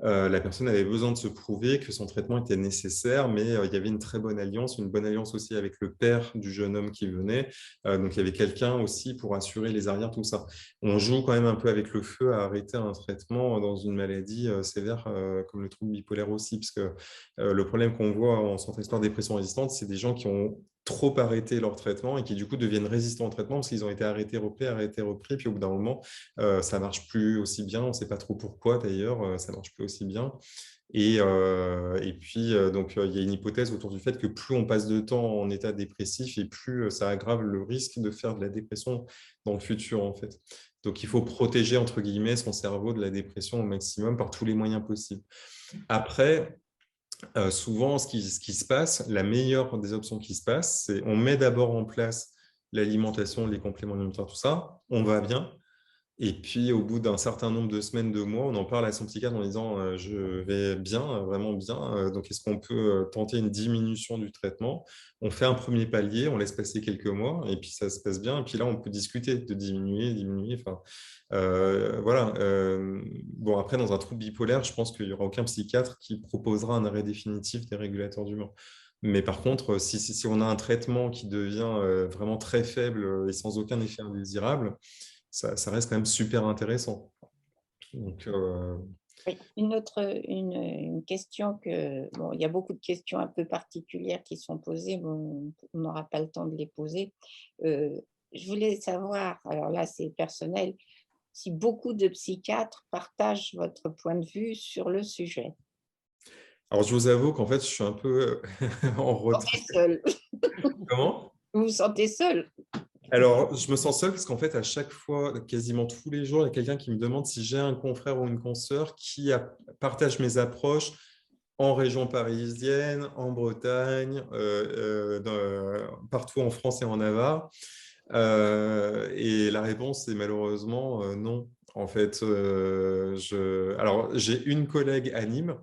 La personne avait besoin de se prouver que son traitement était nécessaire, mais il y avait une bonne alliance aussi avec le père du jeune homme qui venait. Donc, il y avait quelqu'un aussi pour assurer les arrières, tout ça. On joue quand même un peu avec le feu à arrêter un traitement dans une maladie sévère comme le trouble bipolaire aussi, parce que le problème qu'on voit en centre expert dépression résistante, c'est des gens qui ont trop arrêté leur traitement et qui du coup deviennent résistants au traitement parce qu'ils ont été arrêtés, repris, puis au bout d'un moment, ça ne marche plus aussi bien, on ne sait pas trop pourquoi d'ailleurs, ça ne marche plus aussi bien. Et puis, il y a une hypothèse autour du fait que plus on passe de temps en état dépressif et plus ça aggrave le risque de faire de la dépression dans le futur, en fait. Donc, il faut protéger, entre guillemets, son cerveau de la dépression au maximum par tous les moyens possibles. Après, souvent, ce qui se passe, la meilleure des options qui se passe, c'est on met d'abord en place l'alimentation, les compléments alimentaires, tout ça, on va bien. Et puis, au bout d'un certain nombre de semaines, de mois, on en parle à son psychiatre en disant je vais bien, vraiment bien. Donc, est-ce qu'on peut tenter une diminution du traitement? On fait un premier palier, on laisse passer quelques mois, et puis ça se passe bien. Et puis là, on peut discuter de diminuer. Enfin, voilà. Bon, après, dans un trouble bipolaire, je pense qu'il n'y aura aucun psychiatre qui proposera un arrêt définitif des régulateurs d'humeur. Mais par contre, si on a un traitement qui devient vraiment très faible et sans aucun effet indésirable, ça reste quand même super intéressant. Donc, Oui, une question il y a beaucoup de questions un peu particulières qui sont posées, bon, on n'aura pas le temps de les poser. Je voulais savoir, alors là c'est personnel, si beaucoup de psychiatres partagent votre point de vue sur le sujet. alors, je vous avoue qu'en fait, je suis un peu en Vous vous retrait. sentez seul. Comment? Vous vous sentez seul. Alors, je me sens seul parce qu'en fait, à chaque fois, quasiment tous les jours, il y a quelqu'un qui me demande si j'ai un confrère ou une consoeur qui partage mes approches en région parisienne, en Bretagne, partout en France et en Navarre. Et la réponse est malheureusement non. En fait, alors j'ai une collègue à Nîmes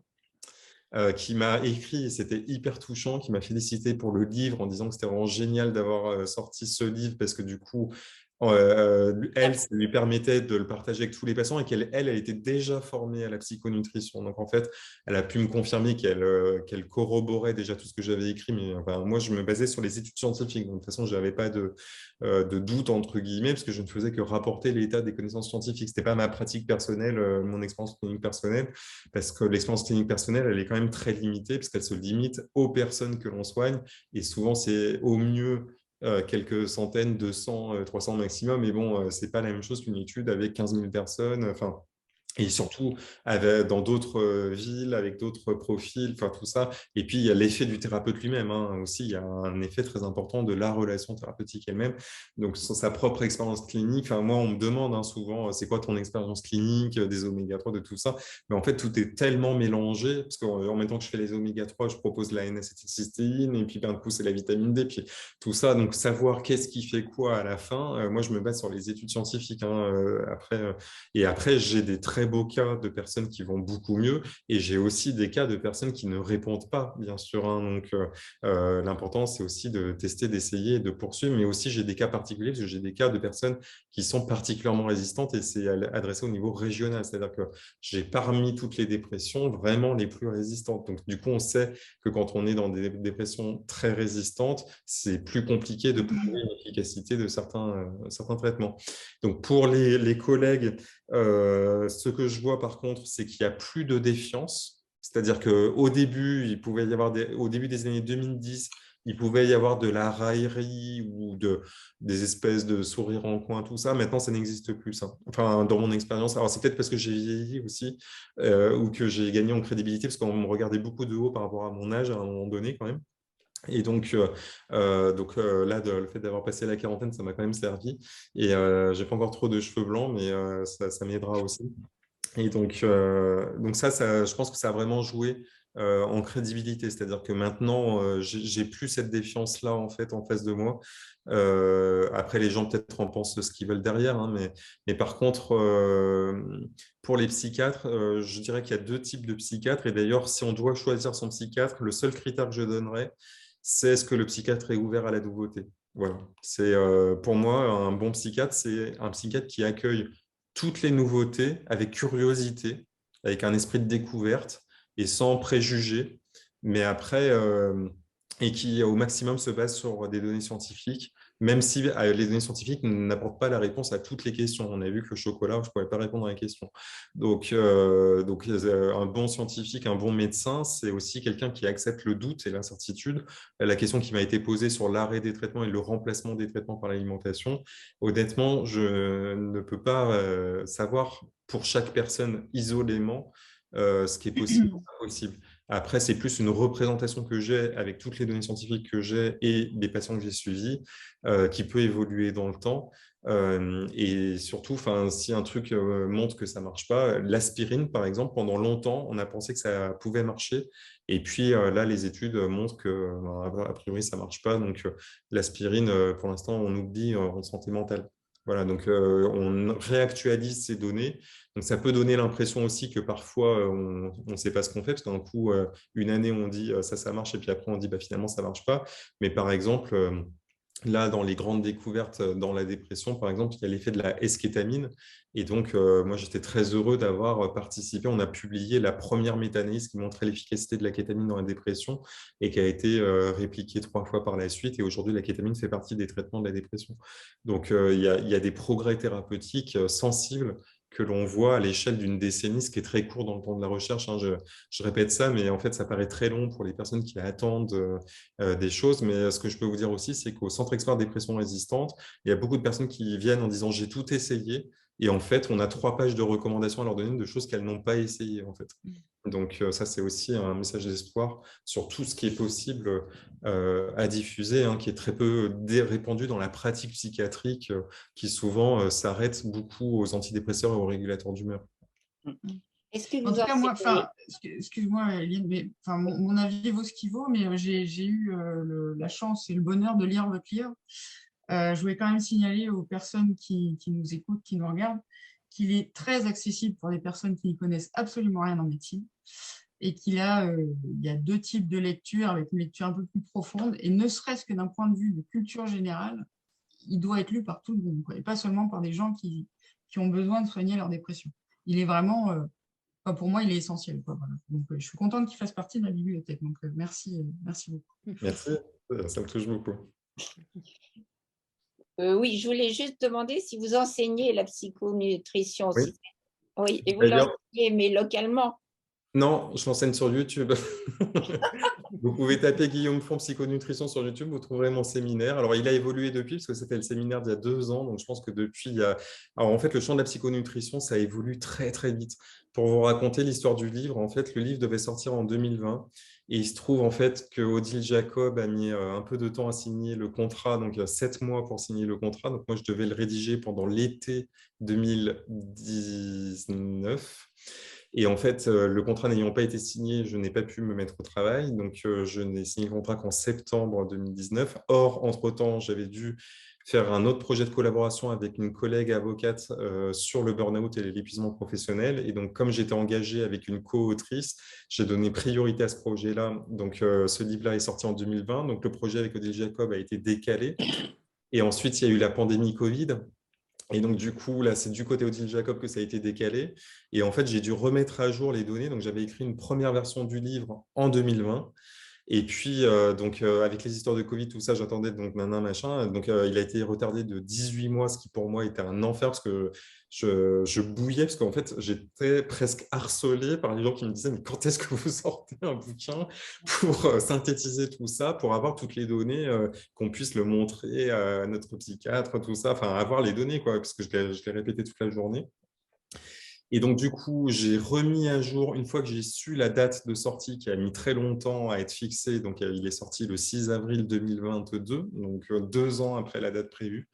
qui m'a écrit, et c'était hyper touchant, qui m'a félicité pour le livre en disant que c'était vraiment génial d'avoir sorti ce livre parce que du coup, elle, ça lui permettait de le partager avec tous les patients et elle était déjà formée à la psychonutrition. Donc, en fait, elle a pu me confirmer qu'elle corroborait déjà tout ce que j'avais écrit. Mais enfin, moi, je me basais sur les études scientifiques. Donc, de toute façon, je n'avais pas de doute, entre guillemets, parce que je ne faisais que rapporter l'état des connaissances scientifiques. Ce n'était pas ma pratique personnelle, mon expérience clinique personnelle, parce que l'expérience clinique personnelle, elle est quand même très limitée, parce qu'elle se limite aux personnes que l'on soigne. Et souvent, c'est au mieux quelques centaines, 200, 300 maximum. Mais bon, ce n'est pas la même chose qu'une étude avec 15 000 personnes. Enfin, et surtout dans d'autres villes, avec d'autres profils, enfin tout ça. Et puis, il y a l'effet du thérapeute lui-même aussi. Il y a un effet très important de la relation thérapeutique elle-même. Donc, sa propre expérience clinique. Enfin, moi, on me demande souvent, c'est quoi ton expérience clinique des oméga-3, de tout ça. Mais en fait, tout est tellement mélangé, parce qu'en même temps que je fais les oméga-3, je propose la N-acétylcystéine, et puis, d'un coup, c'est la vitamine D, puis tout ça. Donc, savoir qu'est-ce qui fait quoi à la fin, moi, je me base sur les études scientifiques. Et après, j'ai des très beaux cas de personnes qui vont beaucoup mieux et j'ai aussi des cas de personnes qui ne répondent pas, bien sûr. Donc, l'important, c'est aussi de tester, d'essayer et de poursuivre. Mais aussi, j'ai des cas particuliers parce que j'ai des cas de personnes qui sont particulièrement résistantes et c'est adressé au niveau régional. C'est-à-dire que j'ai parmi toutes les dépressions vraiment les plus résistantes. Donc, du coup, on sait que quand on est dans des dépressions très résistantes, c'est plus compliqué de prouver l'efficacité de certains traitements. Donc, pour les collègues, ce que je vois par contre, c'est qu'il n'y a plus de défiance. C'est-à-dire qu'au début, il pouvait y avoir au début des années 2010, il pouvait y avoir de la raillerie ou des espèces de sourires en coin, tout ça. Maintenant, ça n'existe plus, ça. Enfin, dans mon expérience. Alors, c'est peut-être parce que j'ai vieilli aussi ou que j'ai gagné en crédibilité, parce qu'on me regardait beaucoup de haut par rapport à mon âge à un moment donné, quand même. Et donc là, le fait d'avoir passé la quarantaine, ça m'a quand même servi. Et j'ai pas encore trop de cheveux blancs, mais ça m'aidera aussi. Et donc ça, je pense que ça a vraiment joué en crédibilité. C'est-à-dire que maintenant, j'ai plus cette défiance-là en fait en face de moi. Après, les gens peut-être en pensent ce qu'ils veulent derrière, hein, mais par contre, pour les psychiatres, je dirais qu'il y a deux types de psychiatres. Et d'ailleurs, si on doit choisir son psychiatre, le seul critère que je donnerais, c'est est-ce que le psychiatre est ouvert à la nouveauté. Voilà. C'est pour moi un bon psychiatre, c'est un psychiatre qui accueille toutes les nouveautés avec curiosité, avec un esprit de découverte et sans préjugés, mais après, et qui au maximum se base sur des données scientifiques, même si les données scientifiques n'apportent pas la réponse à toutes les questions. On a vu que le chocolat, je ne pouvais pas répondre à la question. Donc un bon scientifique, un bon médecin, c'est aussi quelqu'un qui accepte le doute et l'incertitude. La question qui m'a été posée sur l'arrêt des traitements et le remplacement des traitements par l'alimentation, honnêtement, je ne peux pas savoir pour chaque personne isolément ce qui est possible ou pas possible. Après, c'est plus une représentation que j'ai avec toutes les données scientifiques que j'ai et des patients que j'ai suivis qui peut évoluer dans le temps. Et surtout, si un truc montre que ça ne marche pas, l'aspirine, par exemple, pendant longtemps, on a pensé que ça pouvait marcher. Et puis là, les études montrent que, a priori, ça ne marche pas. Donc, l'aspirine, pour l'instant, on oublie en santé mentale. Voilà, donc on réactualise ces données. Donc, ça peut donner l'impression aussi que parfois, on ne sait pas ce qu'on fait, parce qu'un coup, une année, on dit ça marche, et puis après, on dit finalement, ça ne marche pas. Mais par exemple, là, dans les grandes découvertes dans la dépression, par exemple, il y a l'effet de la eskétamine. Et donc, moi, j'étais très heureux d'avoir participé. On a publié la première méta-analyse qui montrait l'efficacité de la kétamine dans la dépression et qui a été répliquée 3 fois par la suite. Et aujourd'hui, la kétamine fait partie des traitements de la dépression. Donc, il y a des progrès thérapeutiques sensibles que l'on voit à l'échelle d'une décennie, ce qui est très court dans le temps de la recherche, hein. Je répète ça, mais en fait, ça paraît très long pour les personnes qui attendent des choses. Mais ce que je peux vous dire aussi, c'est qu'au Centre Expert Dépression Résistante, il y a beaucoup de personnes qui viennent en disant « j'ai tout essayé ». Et en fait, on a 3 pages de recommandations à leur donner de choses qu'elles n'ont pas essayées, en fait. Donc, ça, c'est aussi un message d'espoir sur tout ce qui est possible à diffuser, hein, qui est très peu répandu dans la pratique psychiatrique, qui souvent s'arrête beaucoup aux antidépresseurs et aux régulateurs d'humeur. Est-ce que En vous tout cas, moi, enseignez- excuse-moi, Eline, mais mon avis vaut ce qu'il vaut, mais j'ai eu la chance et le bonheur de lire votre livre. Je voulais quand même signaler aux personnes qui nous écoutent, qui nous regardent, qu'il est très accessible pour les personnes qui n'y connaissent absolument rien en médecine et il y a 2 types de lecture, avec une lecture un peu plus profonde, et ne serait-ce que d'un point de vue de culture générale, il doit être lu par tout le monde, quoi, et pas seulement par des gens qui ont besoin de soigner leur dépression. Il est vraiment, pour moi, il est essentiel, quoi, voilà. Donc, je suis contente qu'il fasse partie de la bibliothèque. Donc, merci beaucoup. Merci, ça me touche beaucoup. Oui, je voulais juste demander si vous enseignez la psychonutrition. Oui. Oui, et vous D'ailleurs, l'enseignez, mais localement. non, je l'enseigne sur YouTube. Vous pouvez taper Guillaume Font Psychonutrition sur YouTube, vous trouverez mon séminaire. Alors, il a évolué depuis, parce que c'était le séminaire d'il y a 2 ans. Donc, je pense que depuis, il y a... Alors, en fait, le champ de la psychonutrition, ça évolue très, très vite. Pour vous raconter l'histoire du livre, en fait, le livre devait sortir en 2020. Et il se trouve, en fait, que Odile Jacob a mis un peu de temps à signer le contrat. Donc, il y a 7 mois pour signer le contrat. Donc, moi, je devais le rédiger pendant l'été 2019. Et en fait, le contrat n'ayant pas été signé, je n'ai pas pu me mettre au travail. Donc, je n'ai signé le contrat qu'en septembre 2019. Or, entre-temps, j'avais dû faire un autre projet de collaboration avec une collègue avocate sur le burn-out et l'épuisement professionnel. Et donc, comme j'étais engagé avec une co-autrice, j'ai donné priorité à ce projet-là. Donc, ce livre-là est sorti en 2020. Donc, le projet avec Odile Jacob a été décalé. Et ensuite, il y a eu la pandémie Covid. Et donc, du coup, là, c'est du côté Odile Jacob que ça a été décalé. Et en fait, j'ai dû remettre à jour les données. Donc, j'avais écrit une première version du livre en 2020. Et puis, donc, avec les histoires de Covid, tout ça, j'attendais donc nanan, machin. Donc, il a été retardé de 18 mois, ce qui pour moi était un enfer parce que je bouillais, parce qu'en fait, j'étais presque harcelé par les gens qui me disaient, mais quand est-ce que vous sortez un bouquin pour synthétiser tout ça, pour avoir toutes les données, qu'on puisse le montrer à notre psychiatre, tout ça, enfin, avoir les données, quoi, parce que je l'ai répété toute la journée. Et donc, du coup, j'ai remis à jour, une fois que j'ai su la date de sortie qui a mis très longtemps à être fixée, donc il est sorti le 6 avril 2022, donc 2 ans après la date prévue.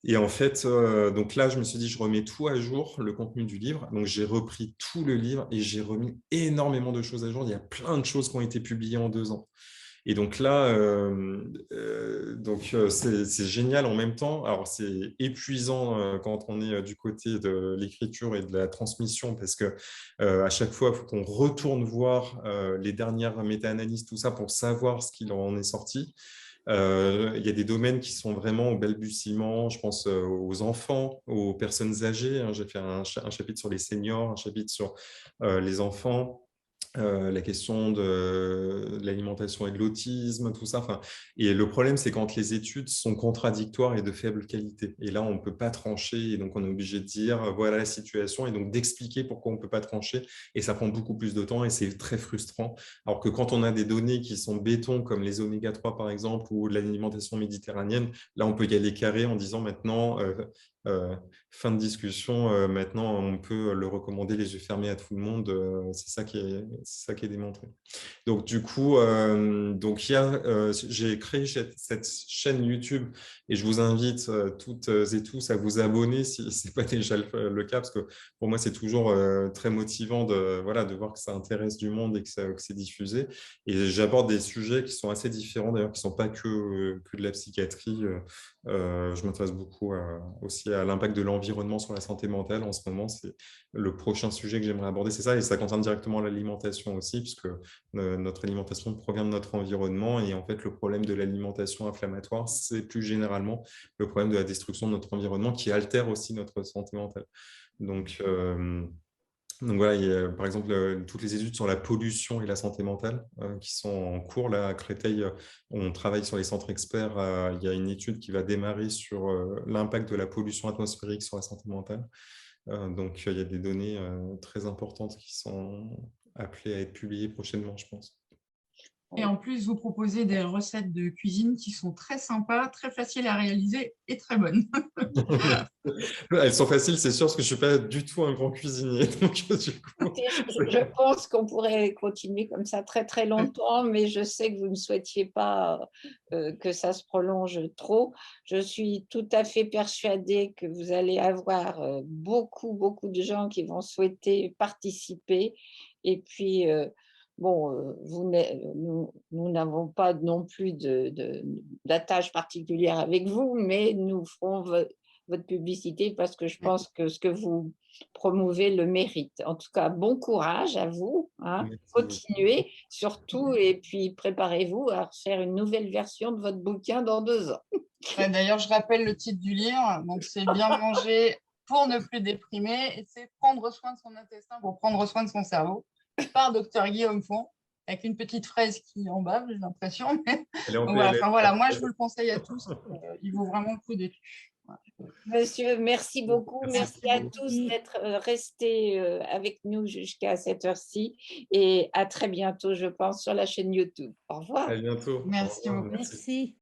Et en fait, donc là, je me suis dit, je remets tout à jour, le contenu du livre. Donc, j'ai repris tout le livre et j'ai remis énormément de choses à jour. Il y a plein de choses qui ont été publiées en 2 ans. Et donc là, c'est génial en même temps. Alors, c'est épuisant quand on est du côté de l'écriture et de la transmission, parce que à chaque fois, il faut qu'on retourne voir les dernières méta-analyses, tout ça, pour savoir ce qu'il en est sorti. Il y a des domaines qui sont vraiment au balbutiement. Je pense aux enfants, aux personnes âgées, hein. J'ai fait un chapitre sur les seniors, un chapitre sur les enfants. La question de l'alimentation et de l'autisme, tout ça. Enfin, et le problème, c'est quand les études sont contradictoires et de faible qualité. Et là, on ne peut pas trancher, et donc on est obligé de dire, voilà la situation, et donc d'expliquer pourquoi on ne peut pas trancher. Et ça prend beaucoup plus de temps, et c'est très frustrant. Alors que quand on a des données qui sont béton, comme les oméga-3 par exemple, ou l'alimentation méditerranéenne, là, on peut y aller carré en disant maintenant... fin de discussion, maintenant on peut le recommander les yeux fermés à tout le monde, c'est ça qui est démontré. Donc du coup, j'ai créé cette chaîne YouTube et je vous invite toutes et tous à vous abonner si ce n'est pas déjà le cas, parce que pour moi c'est toujours très motivant de voir que ça intéresse du monde et que c'est diffusé. Et j'aborde des sujets qui sont assez différents d'ailleurs, qui ne sont pas que de la psychiatrie. Je m'intéresse beaucoup aussi à l'impact de l'environnement sur la santé mentale. En ce moment, c'est le prochain sujet que j'aimerais aborder, c'est ça, et ça concerne directement l'alimentation aussi, puisque notre alimentation provient de notre environnement, et en fait, le problème de l'alimentation inflammatoire, c'est plus généralement le problème de la destruction de notre environnement qui altère aussi notre santé mentale. Donc voilà, il y a, par exemple, toutes les études sur la pollution et la santé mentale qui sont en cours. Là, à Créteil, on travaille sur les centres experts. Il y a une étude qui va démarrer sur l'impact de la pollution atmosphérique sur la santé mentale. Donc, il y a des données très importantes qui sont appelées à être publiées prochainement, je pense. Et en plus, vous proposez des recettes de cuisine qui sont très sympas, très faciles à réaliser et très bonnes. Elles sont faciles, c'est sûr, parce que je ne suis pas du tout un grand cuisinier. Donc, du coup... Je pense qu'on pourrait continuer comme ça très très longtemps, mais je sais que vous ne souhaitiez pas que ça se prolonge trop. Je suis tout à fait persuadée que vous allez avoir beaucoup de gens qui vont souhaiter participer. Et puis, bon, nous n'avons pas non plus d'attache particulière avec vous, mais nous ferons votre publicité parce que je pense que ce que vous promouvez le mérite. En tout cas, bon courage à vous, hein. Continuez surtout, et puis préparez-vous à faire une nouvelle version de votre bouquin dans 2 ans. Ouais, d'ailleurs, je rappelle le titre du livre. Donc, c'est Bien manger pour ne plus déprimer, et c'est Prendre soin de son intestin pour prendre soin de son cerveau, par Dr Guillaume Font, avec une petite fraise qui en bave, j'ai l'impression. Voilà, moi, je vous le conseille à tous. Il vaut vraiment le coup d'étude. Monsieur, merci beaucoup. Merci à tous d'être restés avec nous jusqu'à cette heure-ci, et à très bientôt, je pense, sur la chaîne YouTube. Au revoir. À bientôt. Merci beaucoup. Merci.